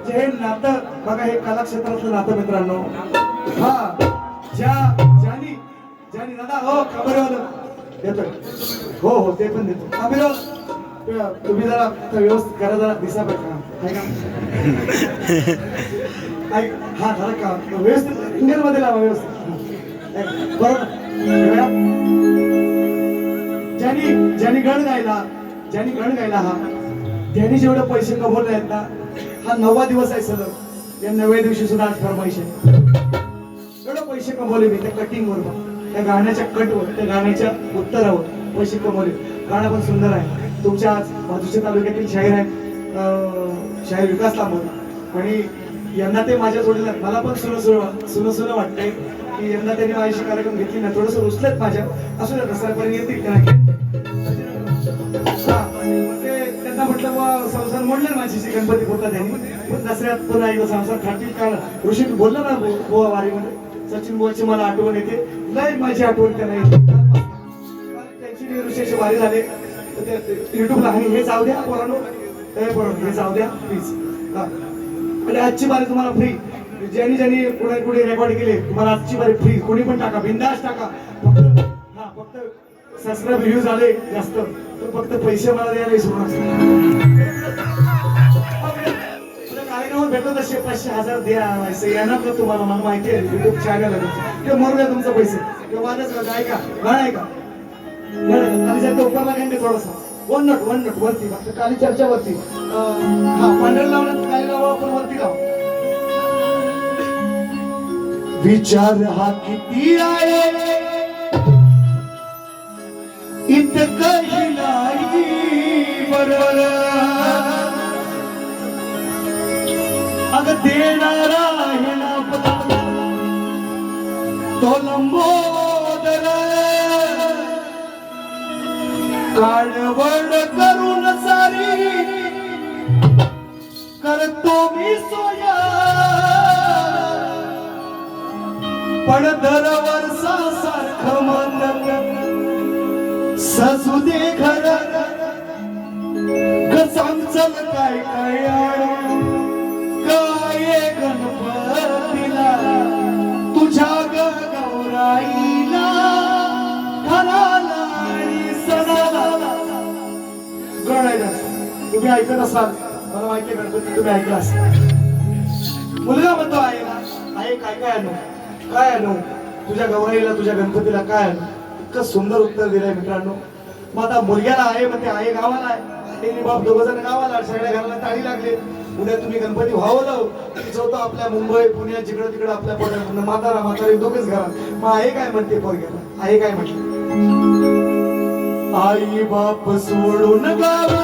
जे नातं बघा हे कला क्षेत्रातलं नातं मित्रांनो. हा ज्यानी दादा हो खबर देतो. हो ते पण देतो. तुम्ही जरा व्यवस्थित करा. जरा दिसा पाहिजे हा झालं का व्यवस्थित इंडियन मध्ये लावा व्यवस्थित बरोबर. ज्यांनी गण गायला हा त्यांनी जेवढे पैसे कमवले आहेत ना हा 9वा दिवस आहे सलग. या 9व्या दिवशी सुद्धा आज फरमाईश आहे. एवढे पैसे कमवले मी त्या कटिंगवर त्या गाण्याच्या कटवर त्या गाण्याच्या उत्तरावर पैसे कमवले. गाणं पण सुंदर आहे. तुमच्या आज बाजूच्या तालुक्यातील शाहीर आहे शाहीर विकास लांबोर. आणि यंदा ते माझ्या जोडीला मला पण सुन वाटतंय की यंदा त्यांनी माझ्याशी कार्यक्रम घेतली ना थोडस रुसलेत माझ्या. असू द्या दसऱ्यापर्यंत येतील त्यांना म्हटलं संसार मोडले माझ्याशी गणपती बोलता त्यांनी. पण दसऱ्यात पुन्हा एकदा संसार खातील का ऋषी बोलला ना बुवा वारीमध्ये. सचिन बुवाची मला आठवण येते. लय माझी आठवण त्यांना येते. त्यांची ऋषीची वारी झाले युट्यूबला हे जाऊ द्या पोरांनो. हे जाऊ द्या प्लीज. आणि आजची बारी तुम्हाला फ्री. ज्यांनी पुढे रेकॉर्ड केले तुम्हाला आजची बारी फ्री. कोणी पण टाका बिंदास टाका. फक्त सबस्क्राईब व्ह्यूज आले जास्त तर फक्त पैसे मला द्यायला विसरू नका. कार्यक्रमात भेटत असे 500-1000 द्या येणार का तुम्हाला. मला माहिती आहे युट्यूब चॅनल आहे ते मरू द्या तुमचं पैसे. किंवा माझंच गाय का गाणं आहे का खाली उपरला घंटे थोडासा 1 नोट वरती फक्त खाली चर्चा वरती. हा पांढर लावण्यात खाली लावा पण वरती लावा. विचार हा किती आहे इतकंही नाही बरोबर. अगं देणारा आहे ना तो लंबोदर. काळवड करून सारी करतो मी सोया पण दरवर्षा सारखं मन सजू दे घर सांगचल काय काय काय गणपतीला तुझ्या गौराईला घराला आणि सणाला गणायला तुम्ही ऐकत असाल मला माहिती गणपती तुम्ही ऐकला असाल मुलगा म्हणतो आहे ना आहे काय काय आणू काय आणू तुझ्या गौराईला तुझ्या गणपतीला काय आणू इतकं सुंदर उत्तर दिलंय मित्रांनो मग आता मुलग्याला आहे म्हणते आहे गावाला आहे ते बाप दोघ जण गावाला सगळ्या घराला ताळी लागले उद्या तुम्ही गणपती व्हावलं होतं आपल्या मुंबई पुण्यात जिकडं तिकडं आपल्या पोटात म्हातारी दोघेच घरात मग आहे काय म्हणते पोरग्याला आहे काय म्हटलं आई बाप सोडून गावा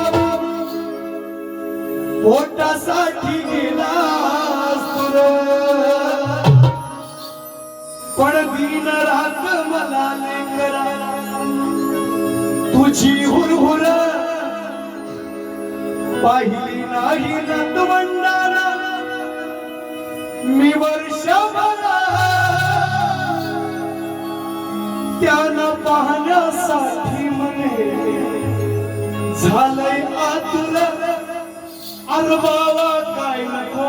पोटासाठी गेला पण दिन रात मला लेकरा तुझी हुरहुर पाहिली नाही नंदवंडाला मी वर्षभरा त्यानं पाहण्यासाठी मने झालंय आतुर अरे बाबा काय नको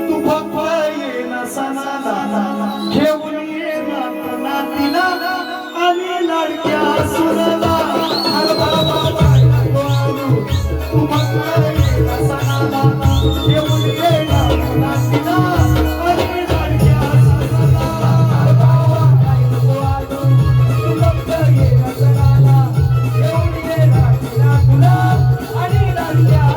तू फक्त ये ना सणाला घेऊन ये नातीला आणि लाडक्या सुनाला अरे बाबा काय नको तू फक्त ये ना सणाला घेऊन ये नातीला आणि लाडक्या सुनाला अरे बाबा काय नको तू फक्त ये ना सणाला घेऊन ये नातीला तुला आणि लाडक्या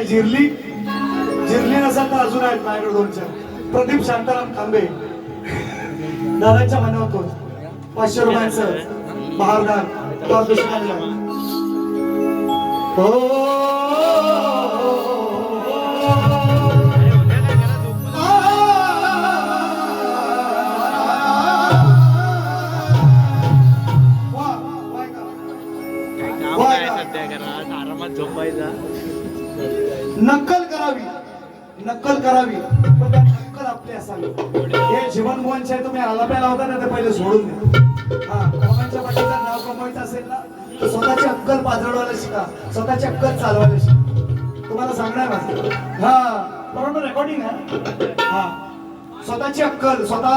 जिरली जिरली नसेल तर अजून आहेत माझ्याकडे दोनच्या प्रदीप शांताराम तांबे दादाच्या मनावर 500 रुपयांचं बहारदार नक्कल करावी पण त्या नक्कल आपली असावी हे जीवन मोहनचे तुम्ही आलाप्याला होता ना ते पहिले सोडून द्या हा कमाईच्या पाठीचं नाव कमवायचं असेल ना तर स्वतःची अक्कल पाजळवायला शिका स्वतःची अक्कल चालवायला शिका तुम्हाला सांगणार माझं हा बरोबर रेकॉर्डिंग आहे हा स्वतःची अक्कल स्वतः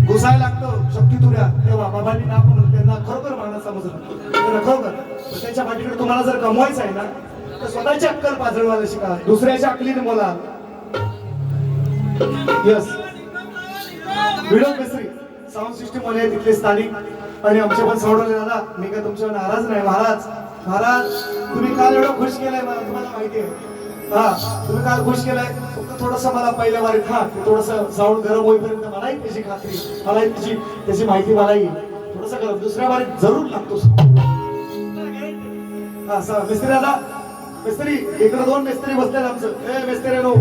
घुसायला लागतं शक्ती तुऱ्या तेव्हा बाबांनी नाव म्हणून त्यांना खरोखर मागणं समजलं खरोखर त्याच्या पाठीकडे तुम्हाला जर कमवायचं आहे ना स्वतःची अक्कल पाजळवायला शिका दुसऱ्याच्या अक्कलीने बोला यस व्हिडिओ मिस्त्री साऊंड सिस्टीम मध्ये तिथले स्थानिक आणि आमचे पण सोडवले दादा मी काय तुमच्यावर नाराज नाही महाराज तुम्ही काल एवढं खुश केलंय मला तुम्हाला माहिती आहे हा तुम्ही काल खुश केलंय फक्त थोडस मला पहिल्या वारीत हा थोडस साऊंड गरम होईपर्यंत मलाही त्याची खात्री मलाही त्याची माहिती मलाही थोडस गरम दुसऱ्या वारीत जरूर लागतो हा मिस्त्री दादा मिस्त्री इकडे 2 मिस्त्री बसलेत आमचं ए मिस्त्री नो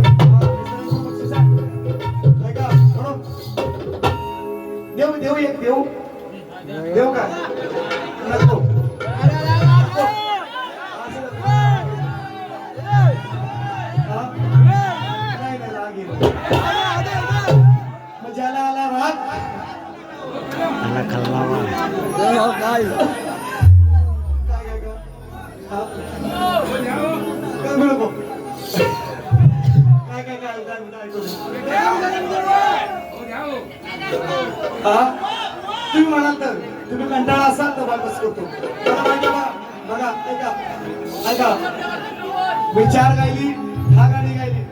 देऊ एक देऊ काय नको ज्याला आला राग काय तुम्ही म्हणाल तर तुम्ही कंटाळा असाल तर वापस करतो बघा ऐका विचार गायली हा गाणी गायली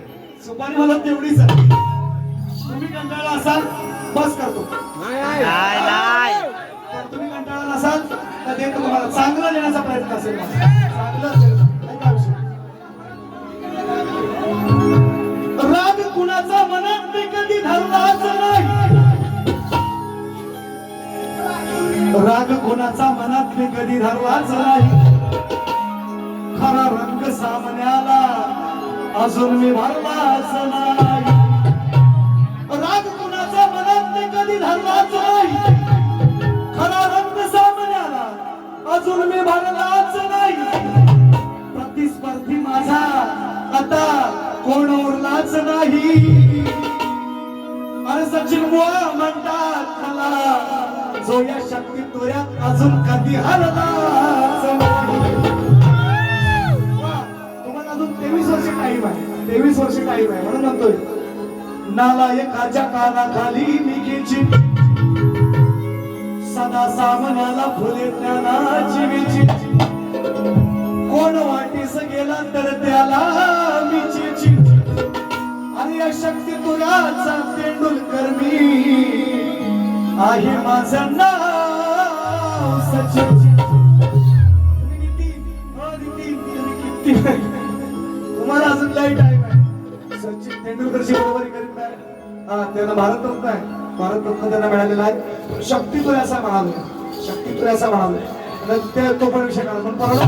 सुपारी मला तेवढीच तुम्ही कंटाळा असाल बस करतो तुम्ही कंटाळा नसाल तर देतो तुम्हाला चांगलं देण्याचा प्रयत्न असेल चांगलं राग कुणाचा मनात मी कधी धरलाच कोणाचा मनात मी कधी धरलाच नाही, खरा रंग सामन्याला अजून मी भरलाच नाही, राग कुणाचा मनात मी कधी धरलाच नाही, खरा रंग सामन्याला अजून मी भरलाच नाही, प्रतिस्पर्धी माझा आता कोण उरलाच नाही, अरे सचिन बुवा म्हणतात मला जो या शक्ती तुऱ्यात अजून कधी हरलाच नाही. तुम्हाला अजून 23 वर्ष टाईम आहे, 23 वर्ष टाईम आहे, म्हणून म्हणतोय नालायकाच्या कानाखाली निघीची सदा सामन्याला फुले ज्ञानाची विची, कोण वाटीस गेला तर त्याला मिचीची, आणि या शक्ती तुझ्याचा तेंडुलकर मी आहे माझं नाव सचिन. तुम्हाला अजून लई टाइम आहे. सचिन तेंडुलकरची बरोबरी करीत नाही, हा त्यांना भारतरत्न आहे, भारतरत्न त्यांना मिळालेला आहे. शक्ती तुझ्याचा म्हणाले, शक्ती तुझ्याचा म्हणाले, तो पण विषय काढा पण परवा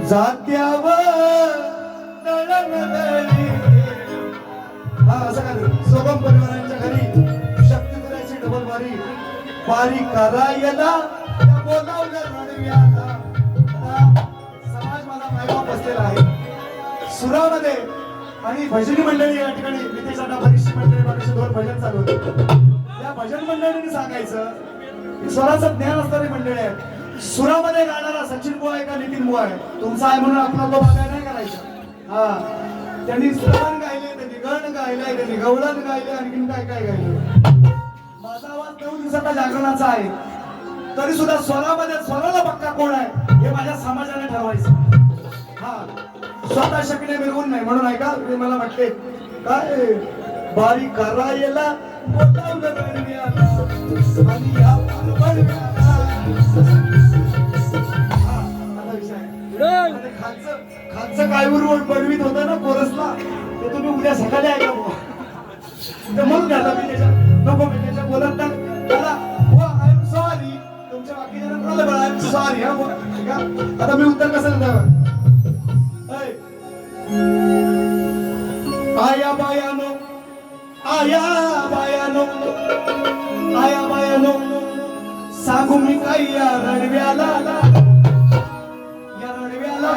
जात्यावर सोगम परिवारांच्या घरी शक्ती करायची डबल बारी करायला बोलावलं रणव्याला. समाज माझा मायबाप बसलेला आहे सुरामध्ये, आणि भजनी मंडळी या ठिकाणी नितेश अण्णा बरीचशी मंडळी बरीचशी 2 भजन चालू होते. या भजन मंडळीने सांगायचं स्वराचं ज्ञान असणारी मंडळी आहे. सुरामध्ये गाणारा सचिन बुवा आहे का नितीन बुवा आहे तुमचा आहे म्हणून आपण तो बागाय नाही करायचा. हा त्यांनी श्रवण गायले, त्यांनी गण गायले, त्यांनी गवळण गायले, आणखीन काय काय गायले. माझा आवाज 9 दिवसाचा जागरणाचा आहे, तरी सुद्धा स्वरामध्ये स्वराला पक्का कोण आहे हे माझ्या समाजाने ठरवायचं. हा स्वतः शकणे मिळवून नाही, म्हणून ऐका ते मला म्हटले काय बारी करायला बोलावलं रणव्याला, आणि या रणव्याला खालचं काय बनवीत होतं ना कोरसला, ते तुम्ही उद्या सकाळी ऐका म्हणून घ्या. मी त्याच्या नको मी त्याच्या बोलत ना त्याला आय एम सॉरी, तुमच्या बाकीच्या कोणाला बघा आय एम सॉरी. हा आता मी उत्तर कसं द्यावं. आया बायानो आया बायानो आया बायानो सांगू मी काय या रणव्याला, या रणव्याला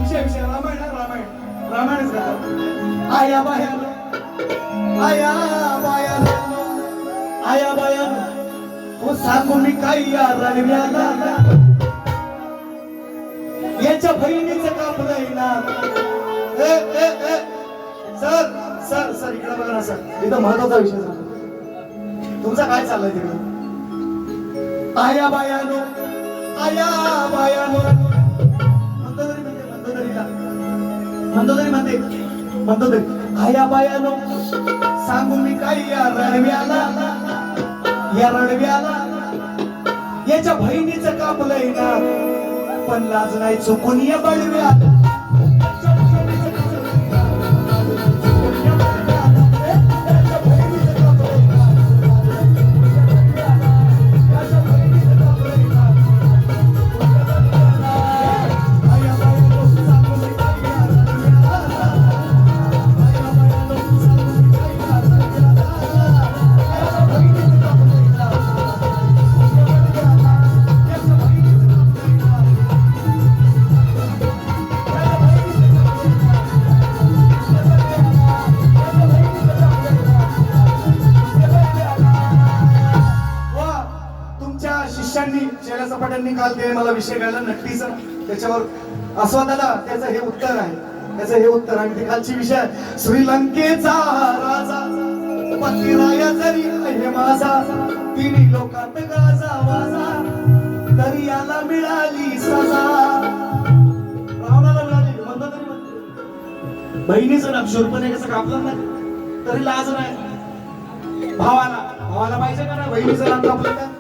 विषय रामायण रामायणच गातात. आया बायानो आया बायानो आया बायानो हो सांगू मी काय या रणव्याला, याच्या बहिणीचं कापलंय ना. सर सर सर इकडे बघा ना सर, इथं महत्वाचा विषय सांगा तुमचा काय चाललंय तिकडे. आया बायानो आया बायानो म्हणतो तरी आया बायानो सांगू मी काय या रणव्याला, या रणव्याला याच्या बहिणीचं कापलंय ना, पण लाज नाही चुकून या बळव्याला. काल ते मला विषय कळला नक्कीच त्याच्यावर आस्वादाला त्याचं हे उत्तर आहे, त्याचं हे उत्तर आहे. ते कालची विषय आहे, श्रीलंकेचा राजा पतिराया जरी आहे माझा, तिन्ही लोकात गाजा वाजा, तरी याला मिळाली सजा. रावणाला मिळाली म्हणतो तरी म्हणतो, बहिणीचं नाक शूर्पणखेचं कापलं नाही तरी लाज नाही. भावाला पाहिजे का नाही बहिणीचं नाक कापलं का?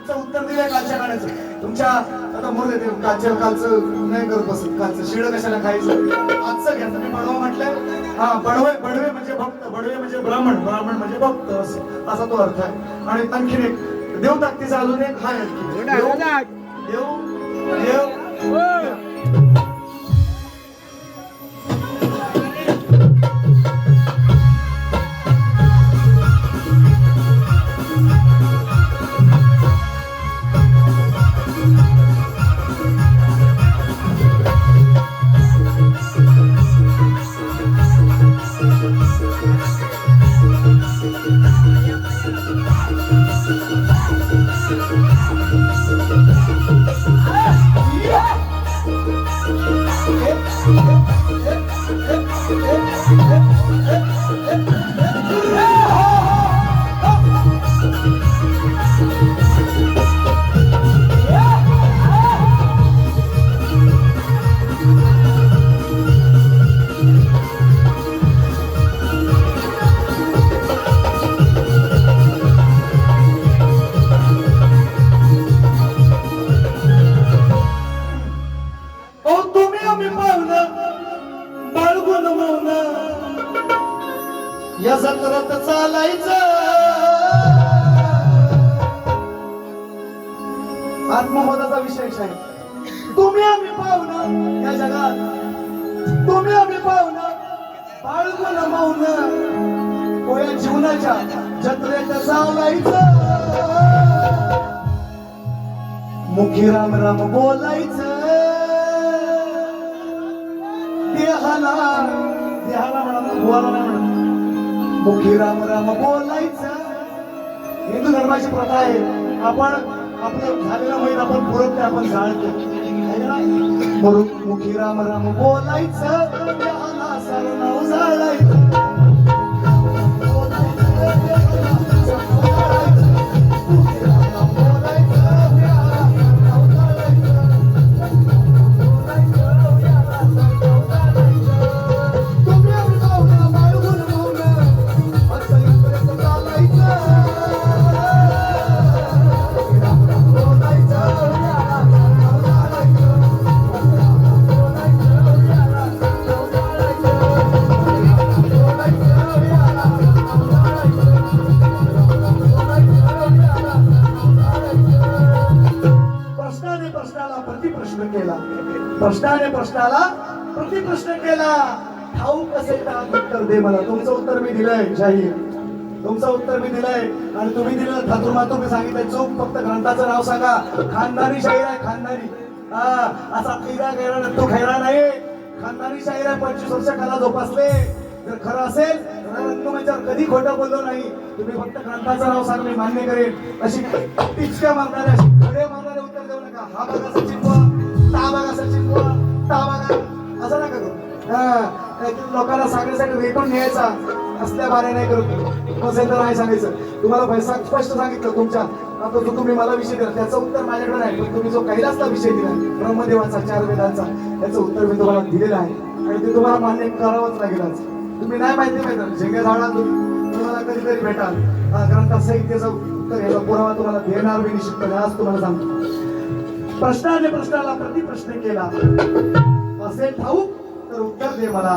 तुमचं उत्तर दिलंय कालच्या गाण्याचं. तुमच्या आता मोर देते कालचं नाही करत बसत, कालचं शिळ कशाला खायचं, आजचं घ्या. तुम्ही बडवा म्हटलंय, हा बडवे म्हणजे भक्त, बडवे म्हणजे ब्राह्मण, ब्राह्मण म्हणजे भक्त, असा तो अर्थ आहे. आणि आणखीन एक देव ताकदीचा अजून एक हा आहे, देव या जत्रात चालायचं. आत्मबोधाचा विषय आहे. तुम्ही आम्ही पाहुणं या जगात, तुम्ही आम्ही पाहुणं बाळगून मौन, या जीवनाच्या जत्रेत चालायचं. मुखी राम राम बोलायचं, देहाला म्हणा भुवाला नाही म्हणत, मुखी राम राम बोलायचं. हिंदू धर्माची प्रथा आहे, आपण आपलं झालेलं माहीत आपण पुरवते, आपण जाळतो. मुखी राम राम बोलायचं, देहाला सारं नाव जाळायचं. प्रश्नाला प्रतिप्रश्न केला. ठाऊक असेल तर उत्तर दे मला. तुमचं उत्तर मी दिलंय शाहीर, तुमचं उत्तर मी दिलंय आणि तुम्ही दिलं ठाकूर मी सांगितलंय चूक. फक्त ग्रंथाचं नाव सांगा. खानदानी शाहीर आहे, खानदानी. असा खैरा गैरा नंतू खैरा नाही, खानदानी शाहीर आहे. 25 वर्ष कला जोपासले. जर खरं असेल तर कधी खोटं बोललो नाही. तुम्ही फक्त ग्रंथाचं नाव सांग, मी मान्य करेन. अशी टिचक्या मारणारे, अशी खडे मारणारे उत्तर देऊ नका. हा बघा सचिन बुवा, ता बघा सचिन बुवा, ता बघा, असं नका करू. लोकांना सांगण्यासाठी रेटून न्यायचा असल्या बारे नाही करत. असेल तर नाही सांगायचं. तुम्हाला पैसा स्पष्ट सांगितलं तुमच्या, आता जो तुम्ही मला विषय दिला त्याचं उत्तर माझ्याकडे नाही, पण तुम्ही जो कैलासचा विषय दिला ब्रह्मदेवाचा 4 वेदांचा, त्याचं उत्तर मी तुम्हाला दिलेलं आहे आणि ते तुम्हाला मान्य करावंच लागेल. आज तुम्ही नाही माहिती झेंगे झाडा तुम्हाला कधीतरी भेटाल. ग्रंथा साहित्याचं उत्तर याचा पुरावा तुम्हाला देणार मी निश्चितपणे. आज तुम्हाला सांगतो, प्रश्नाने प्रश्नाला प्रतिप्रश्न केला. असेल ठाऊक तर उत्तर दे मला.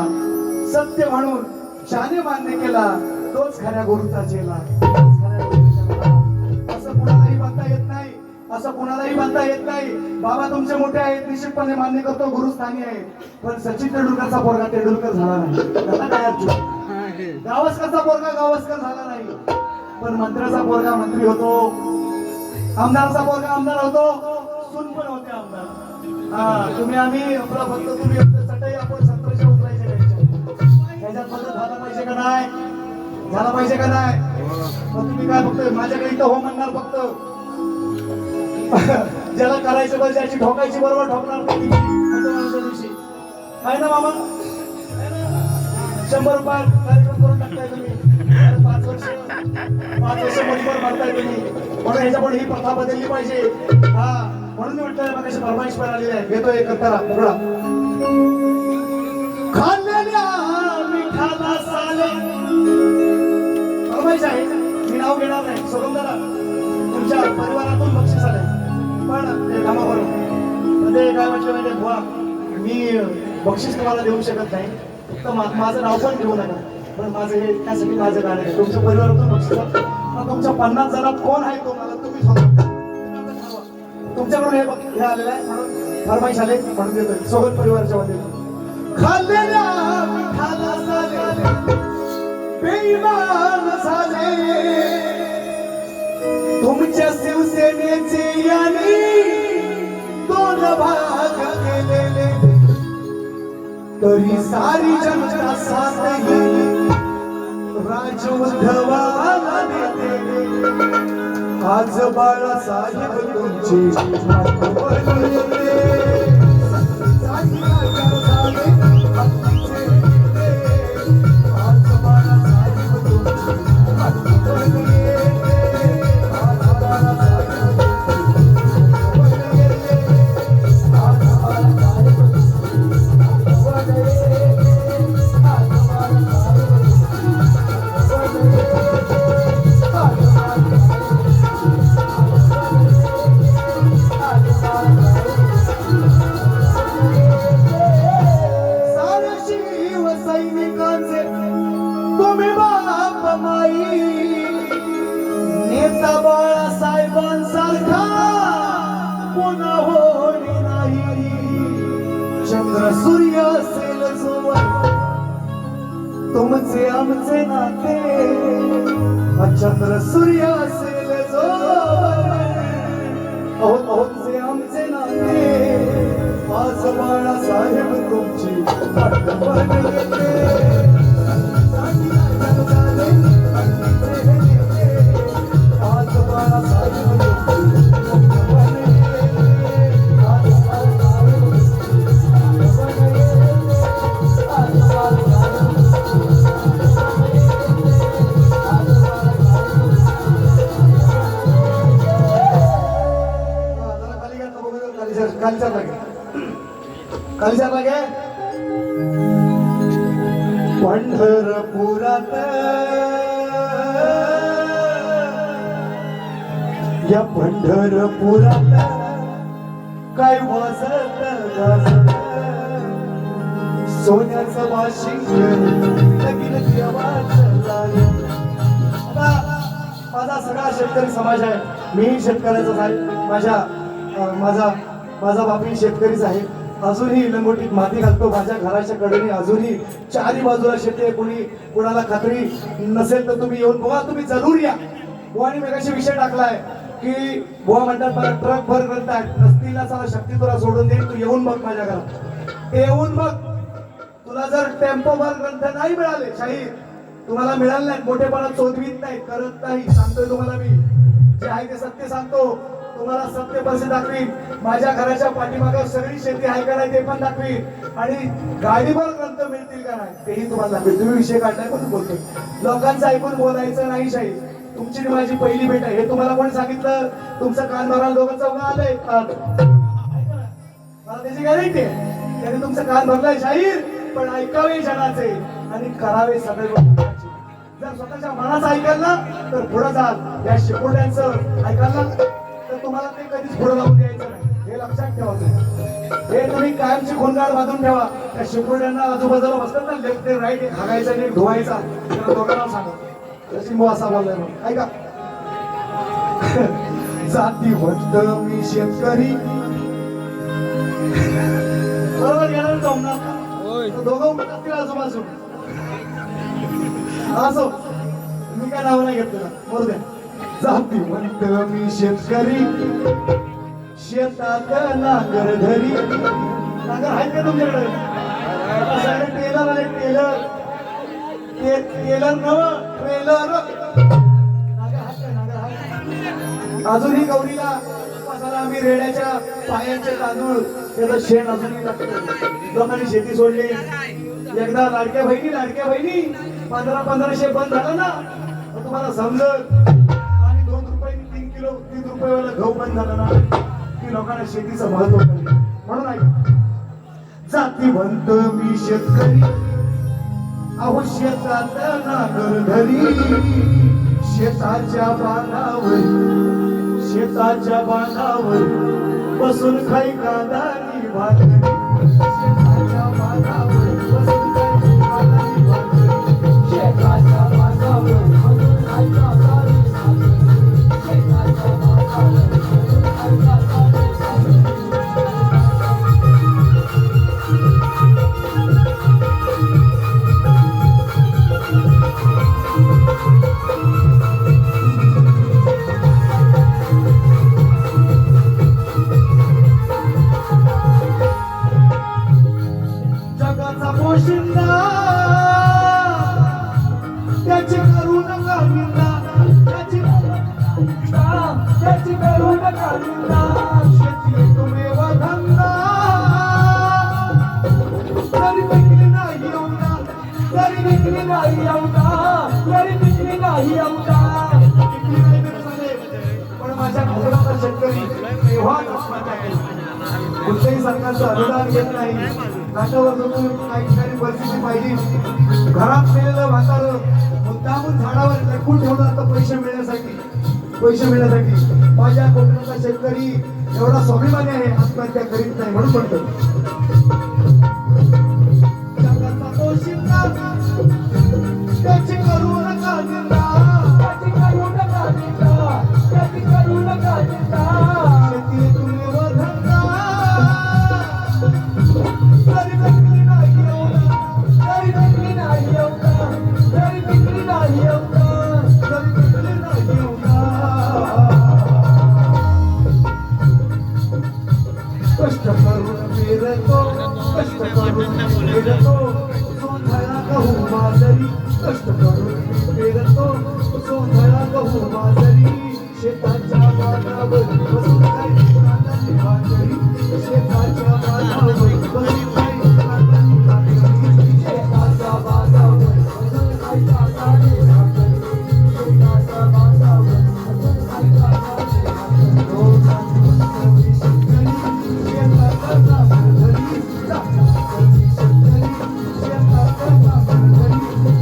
सत्य म्हणून ज्याने मान्य केला तोच खऱ्या गुरुचा चेला. असं कुणालाही म्हणता येत नाही, असं कुणालाही म्हणता येत नाही. बाबा तुमचे मोठे आहेत, निश्चितपणे मान्य करतो, गुरुस्थानी आहे. पण सचिन तेंडुलकरचा पोरगा तेंडुलकर झाला नाही. त्याला काय अर्थ? गावस्करचा पोरगा गावस्कर झाला नाही, पण मंत्र्याचा पोरगा मंत्री होतो, आमदारचा पोरगा आमदार होतो, सून पण होते आमदार. तुम्ही आम्ही आपला फक्त तुम्ही चटई आपण संतोषी उतरायचे ह्याच्यात बदल झाला पाहिजे का नाही? झाला पाहिजे का नाही? मग तुम्ही काय फक्त माझ्याकडे इथं हो म्हणणार फक्त ज्याला करायचं बरं ज्याची ठोकायची बरोबर ठोकणार नाही दिवशी आहे ना मामा 100 रुपये कार्यक्रम करून टाकताय तुम्ही 5 वर्ष मुठभर भरताय तुम्ही म्हणून ह्याच्यापुढे ही प्रथा बदलली पाहिजे हा म्हणून मी म्हटलं मग अशी फरमाईश पण आलेली आहे घेतो एक करा बघा खाल्लेल्या मिठाला साले फरमाईश आहे मी नाव घेणार नाही सोडून द्या तुमच्या परिवारातून बक्षीस आले पण ते थांबा बरोबर म्हणजे काय म्हटलं म्हणजे बुवा मी बक्षीस तुम्हाला देऊ शकत नाही फक्त माझं नाव पण घेऊ नका पण माझं हे त्यासाठी माझं गाणं आहे तुमच्या परिवारातून बक्षीस तुमच्या 50 जणात कोण आहे तो मला तुम्ही सांगा तुमच्याकडून हे आलेलं आहे म्हणून फरमाईश आले म्हणून देतोय सोबत परिवाराच्या वतीने खाल्लेल्या मिठाला साले बेईमान झाले तुमच्या शिवसेनेचे याने 2 भाग केलेले तरी सारी जनता साथ गेली राज उद्धवाला देते आज बाळासाहेब तुमचे नेता बाळासाहेबांसारखा पुन्हा होणे नाही चंद्र सूर्य असेल जोवर तुमचे आमचे नाते चंद्र सूर्य असेल जोवर तुमचे आमचे नाते आज बाळासाहेब तुमची कालच्या लागे पंढरपुरात या पंढरपुरात काय वाजत गाजत सोन्याचं वाशिंग लगीन देवाचं माझा सगळा शेतकरी समाज आहे मीही शेतकऱ्याचाच आहे माझा बापही शेतकरीच आहे अजूनही लंगोटीत माती घालतो माझ्या घराच्या कडेने अजूनही चारी बाजूला शेती आहे कुणाला खात्री नसेल तर तुम्ही येऊन बघा तुम्ही जरूर या बुवानी मेघाशी विषय टाकलाय की बुवा म्हणतात मला ट्रक भर ग्रंथ आहेत नसतील ना चला शक्ती तुला सोडून देईल तू येऊन बघ माझ्या घरात येऊन बघ तुला जर टेम्पो भर ग्रंथ नाही मिळाले शाहीर तुम्हाला मिळाले नाही मोठेपणा चोदवीत नाही करत नाही सांगतोय तुम्हाला मी जे आहे ते सत्य सांगतो तुम्हाला सत्य पैसे दाखवीन माझ्या घराच्या पाठीमागे सगळी शेती आहे का नाही ते पण दाखवीन आणि गाडीवर ग्रंथ मिळतील का नाही तेही तुम्हाला दाखवीन तुम्ही विषय काढलाय पण बोलतोय लोकांचं ऐकून बोलायचं नाही शाहीर तुमची माझी पहिली भेट आहे हे तुम्हाला कोणी सांगितलं तुमचं कान भरायला दोघं चौघं आलंय मला त्याची गॅरंटी आहे त्याने तुमचं कान भरलंय शाहीर पण ऐकावे जनाचे आणि करावे सगळे जर स्वतःच्या मनाचं ऐकाल ना तर पुढे जाल या शिकोड्यांचं ऐकाल ना तर तुम्हाला ते कधीच पुढे जाऊन द्यायचं नाही हे लक्षात ठेवा हे तुम्ही कायमची खोंगाड बांधून ठेवा त्या शिकोड्यांना आजूबाजूला बसतात ना लेफ्ट ते राईट एक हागायचा आणि एक धुवायचा त्याला दोघांना सांगत तशी मग असा बोललाय म्हणून ऐका जाती वक्त मी शेतकरी बरोबर गेला जमणार दोघं असतील आजूबाजू असो मी काय नाव नाही घेतलं बरोबर द्या जाती म्हणत मी शेतकरी शेतात नांगर धरी नांगर आहेत का तुमच्याकडे टेलर आले टेलर टेलर नव ट्रेलर नांगर आहेत का नांगर आहे अजूनही गौरीला आम्ही रेड्याच्या पायांचे तांदूळ त्याचं शेण अजूनही लागतं. लोकांनी शेती सोडली. एकदा लाडक्या बहिणी 1500 बंद झालं ना मग तुम्हाला समजत. आणि 2 रुपये 3 किलो 3 रुपये वाला गहू बंद झाला ना की लोकांना शेतीचं महत्व कळलं. म्हणून ऐक, जातीवंत मी शेतकरी अहो शेतात नांगर धरी, शेताच्या बांधावर बसून खाई कांदानी भाकरी, शेताच्या बांधावर बसून खाई कांदानी भाकरी, शेताच्या बांधावर बसून खाई कांदानी भाकरी, शेताच्या बांधावर बसून खाई कांदानी भाकरी. जगाचा पोशिंदा त्याची करू नका निंदा, त्याची करू नका निंदा. शेती एकमेव धंदा तरी विकली नाही एवढा, तरी विकली नाही एवढा, तरी विकली नाही एवढा. विकली नाही तरी चालेल, पण माझ्या घराचा शेतकरी तेव्हाच आत्महत्या केली. कुठल्याही सरकारचं अनुदान घेत नाही. नाटावर जाऊन काही ठिकाणी परिस्थिती पाहिजे. घरात केलेलं म्हातारं मुद्दामून झाडावर लटकून ठेवलं आता पैसे मिळण्यासाठी. माझ्या कोकणाचा शेतकरी एवढा स्वाभिमानी आहे, आत्महत्या करीत नाही. म्हणून म्हणतो जगाचा पोशिंदा त्याची करू नका निंदा, त्याची करू नका निंदा, त्याची करू नका निंदा. शेती एकमेव धंदा तरी विकली नाही एवढा, तरी विकली नाही एवढा, तरी विकली नाही एवढा, तरी विकली नाही एवढा. कष्ट करून पेरतो, कष्ट करून पेरतो, सोंधळा गहू बाजरी, कष्ट करून पेरतो, सोंधळा गहू बाजरी. शेताच्या बांधावर बसून खाई कांदानी भाकरी, शेताच्या बांधावर बसून खाई कांदानी भाकरी, शेताच्या बांधावर बसून खाई कांदानी भाकरी, शेताच्या बांधावर बसून खाई कांदानी भाकरी. रोजात मी शेतकरी शेताचा नांगर धरी, जातीवंत शेतकरी शेताचा नांगर धरी,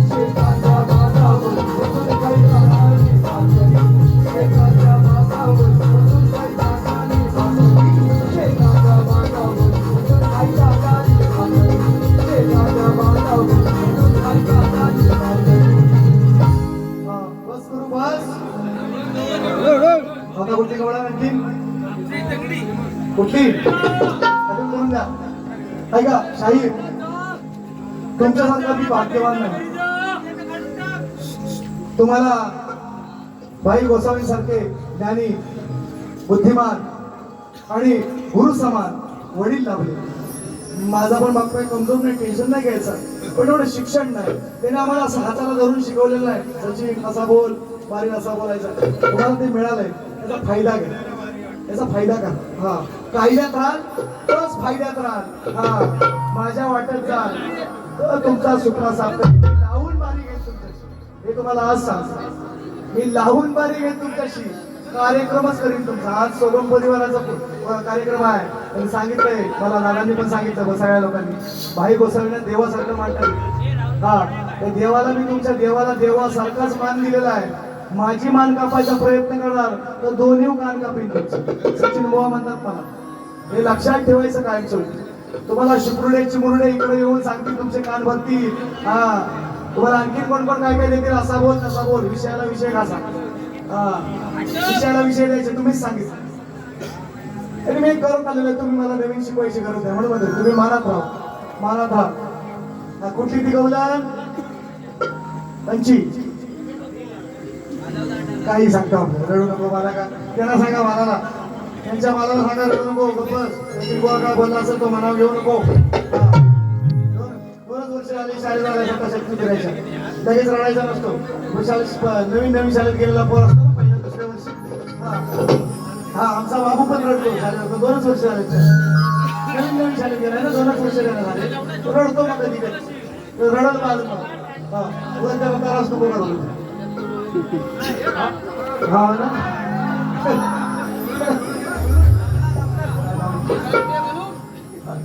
शेताच्या बांधावर बसून खाई कांदानी भाकरी, शेताच्या बांधावर बसून खाई कांदानी भाकरी, शेताच्या बांधावर बसून खाई कांदानी भाकरी, शेताच्या बांधावर बसून खाई कांदानी भाकरी. बस करू बस. आता कुठली कवडा आणखी कुठली अजून करून द्या. ऐका शाहीर, तुमच्यासारखा मी भाग्यवान नाही. तुम्हाला भाई गोसावी सारखे ज्ञानी, बुद्धिमान आणि गुरु समान वडील लाभले. माझा पण बाप काही कमजोर नाही, टेन्शन नाही घ्यायचं. पण एवढं शिक्षण नाही. त्याने आम्हाला असं हाताला धरून शिकवलेलं नाही. सचिन असा बोल, बारीन असा बोलायचा. तुम्हाला ते मिळालंय, त्याचा फायदा घ्या, याचा फायदा का. हा, कायद्यात राहाल तरच फायद्यात राहाल. हा, माझ्या वाटत जाल तर तुमचा सुपरा साफ लावून बारी घेईल तुमच्याशी. हे तुम्हाला आज सांगतो मी, लावून बारी घेईल तुमच्याशी. कार्यक्रमच करीन तुमचा. आज सोगम परिवाराचा कार्यक्रम आहे. त्यांनी सांगितलंय मला, दादांनी पण सांगितलं सगळ्या लोकांनी, भाई गोसावीने देवासारखं मानलं. हा, त्या देवाला मी तुमच्या देवाला देवासारखाच मान दिलेला आहे. माझी मान कापायचा प्रयत्न करणार तर दोन्ही कान कापीन. सचिन बुवा म्हणतात मला, हे लक्षात ठेवायचं कायम शेवटी. तुम्हाला चिमुरडे इकडे येऊन सांगतील तुमचे कान भरतील. हा, तुम्हाला आणखी कोण काय काय देतील, असा बोल तसा बोल, विषयाला विषय घासा. हा, विषयाला विषय द्यायचे तुम्हीच सांगितलं. तरी मी करत आलेलो आहे, तुम्ही मला नवीन शिकवायची गरज आहे. म्हणून म्हणतो तुम्ही मानात राहा, मानात राहा. कुठली ती कौलान त्यांची काही सांगता रडू नको मला का, त्यांना सांगा मला, त्यांच्या मालाला सांगा रडू नको. बस काय बोलला असेल तो मनावर घेऊ नको. बरंच वर्ष आली शाळेत आल्या शक्ती करायच्या, लगेच रडायचा नसतो. नवीन शाळेत गेलेला पोर असतो पहिल्या दुसऱ्या वर्षी. हा आमचा बाबू पण रडतो शाळेत 2च वर्ष झाले नवीन शाळेत गेलाय ना 2च वर्ष झाले तो रडतो मग कधी कधी रडत बाळ हा उद्या त्याला त्रास नको करू हा ना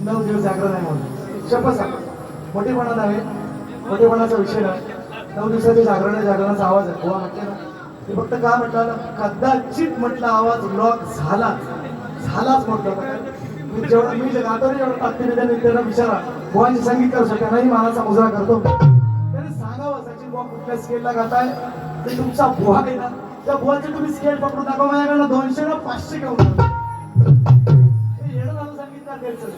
9 दिवस जागरण आहे म्हणून शपथ सांग मोठेपणा नव्हे मोठेपणाचा विषय नाही 9 दिवसाचे जागरणाचा आवाज आहे गोवा म्हटले ना ते फक्त का म्हटलं ना कदाचित म्हटलं आवाज लॉक झालाच म्हटलं जेवढा मी गातो ना जेवढा ताकदीने त्यांना विचारा गोवांची संगीत करू शकता नाही मानाचा मुजरा करतो त्याने सांगावं सचिन बुवा कुठल्या स्केलला गाताय ते तुमचा बुवा आहे ना त्या बुवाचे तुम्ही स्केल पकडून दाखवा माझ्याकडनं 200 ना 500 घेऊन येणं झालं संगीतकार द्यायचं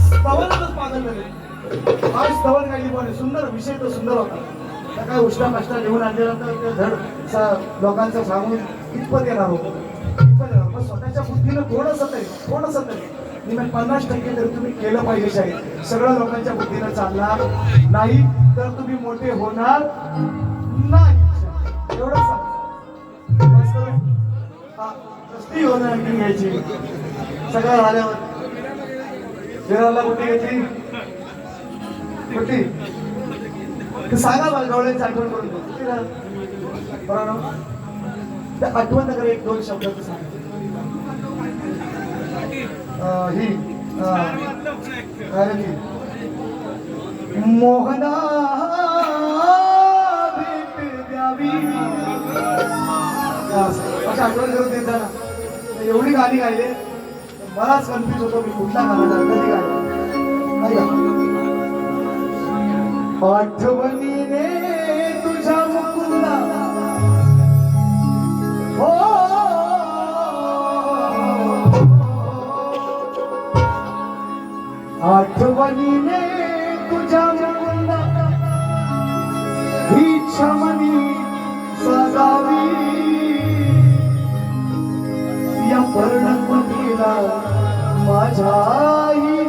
स्तवनच पागल झाले आज स्तवन गायली पण सुंदर विषय तो सुंदर होता काय उष्टा कष्टा घेऊन आणल्यानंतर ते धड लोकांचं सांगून कितपत येणार होतं पण स्वतःच्या बुद्धीनं थोडंसं तरी निदान 50% तरी तुम्ही केलं पाहिजे शाहीर सगळं लोकांच्या बुद्धीनं चालणार नाही तर तुम्ही मोठे होणार नाही एवढं सांग कसली होणार आणखी घ्यायची सगळं झाल्यावर फिरायला कुठे घेतली कुठे सांगा मला गवळ्यांची आठवण करून बरोबर त्या आठवण नगर 1-2 शब्द सांग ही मोहना भेट द्यावी अशा आठवण करून देत ना एवढी गाणी गायले मलाच कन्फ्युज होतो मी कुठला गाणं कधी गायला आठवणीने तुझ्या मुकुंदा हो आठवणीने तुझ्या मुकुंदा ही क्षमनी सजावी या पर्णकुटीला माझ्या आई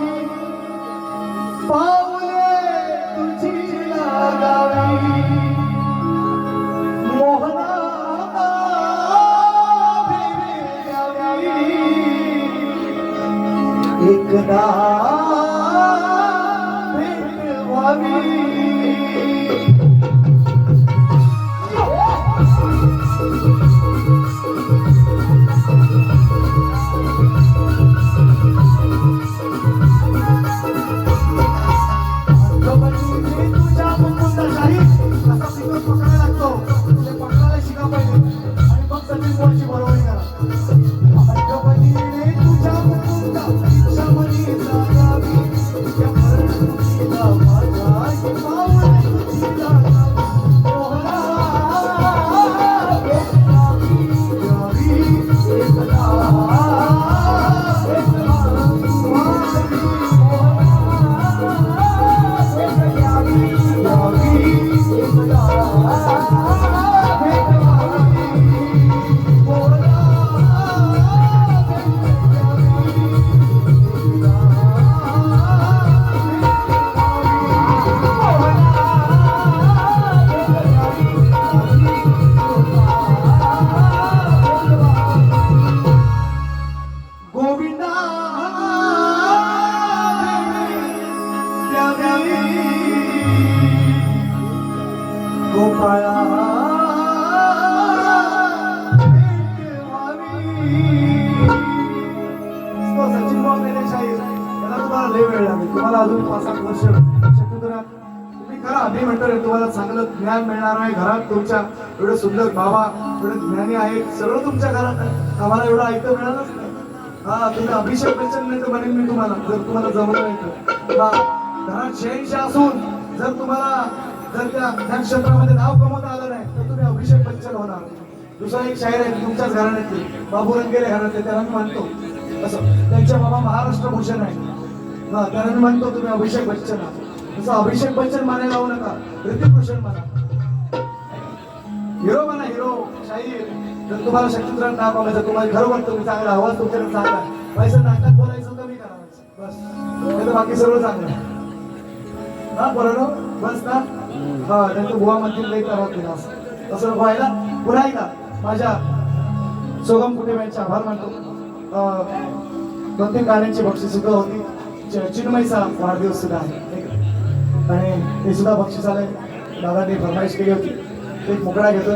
पावले तुझी लागावी मोहना एकदा भेटवावी तुम्हाला अजून 5-8 वर्ष तुम्ही करा मी म्हणतो तुम्हाला चांगलं ज्ञान मिळणार आहे घरात तुमच्या एवढे सुंदर बाबा एवढे ज्ञानी आहेत सगळं तुमच्या घरात आम्हाला एवढं ऐकतं मिळालंच नाही हा तुम्ही अभिषेक बच्चन नाही तर म्हणेन मी तुम्हाला जर तुम्हाला जमलं नाही तर घरात 86 असून जर तुम्हाला जर त्या क्षेत्रामध्ये नाव कमवता आलं नाही तर तुम्ही अभिषेक बच्चन होणार दुसरा एक शाहीर आहे तुमच्याच घराण्यातले बाबू रंगेले घरातले त्याला मी मानतो असं त्यांच्या बाबा महाराष्ट्र भूषण आहे हा त्याला मी म्हणतो तुम्ही अभिषेक बच्चन तसं अभिषेक बच्चन मानायला लावू नका ऋतिक रोशन म्हणा हिरो म्हणा हिरो शाहीर जर तुम्हाला शक्तित्रान नाव कमायचं तुम्हाला खरोखर तुम्ही चांगला आवाज तुमच्याकडे चांगला पैसा नाटकात बोलायचं कमी करायचं बस नाही तर बाकी सगळं चांगलं हा बरोबर बस ना हा त्यांचं बुवा म्हणतील लई करावं केला असं तसं व्हायला पुन्हा एकदा माझ्या सोगम कुठे यांचे आभार मानतो. 2-3 गाण्यांची बक्षीस सुद्धा होती. चिन्मयचा वाढदिवस सुद्धा आहे आणि ते सुद्धा बक्षीस आलंय. दादांनी फरमाईश केली होती. एक मुकडा घेतो.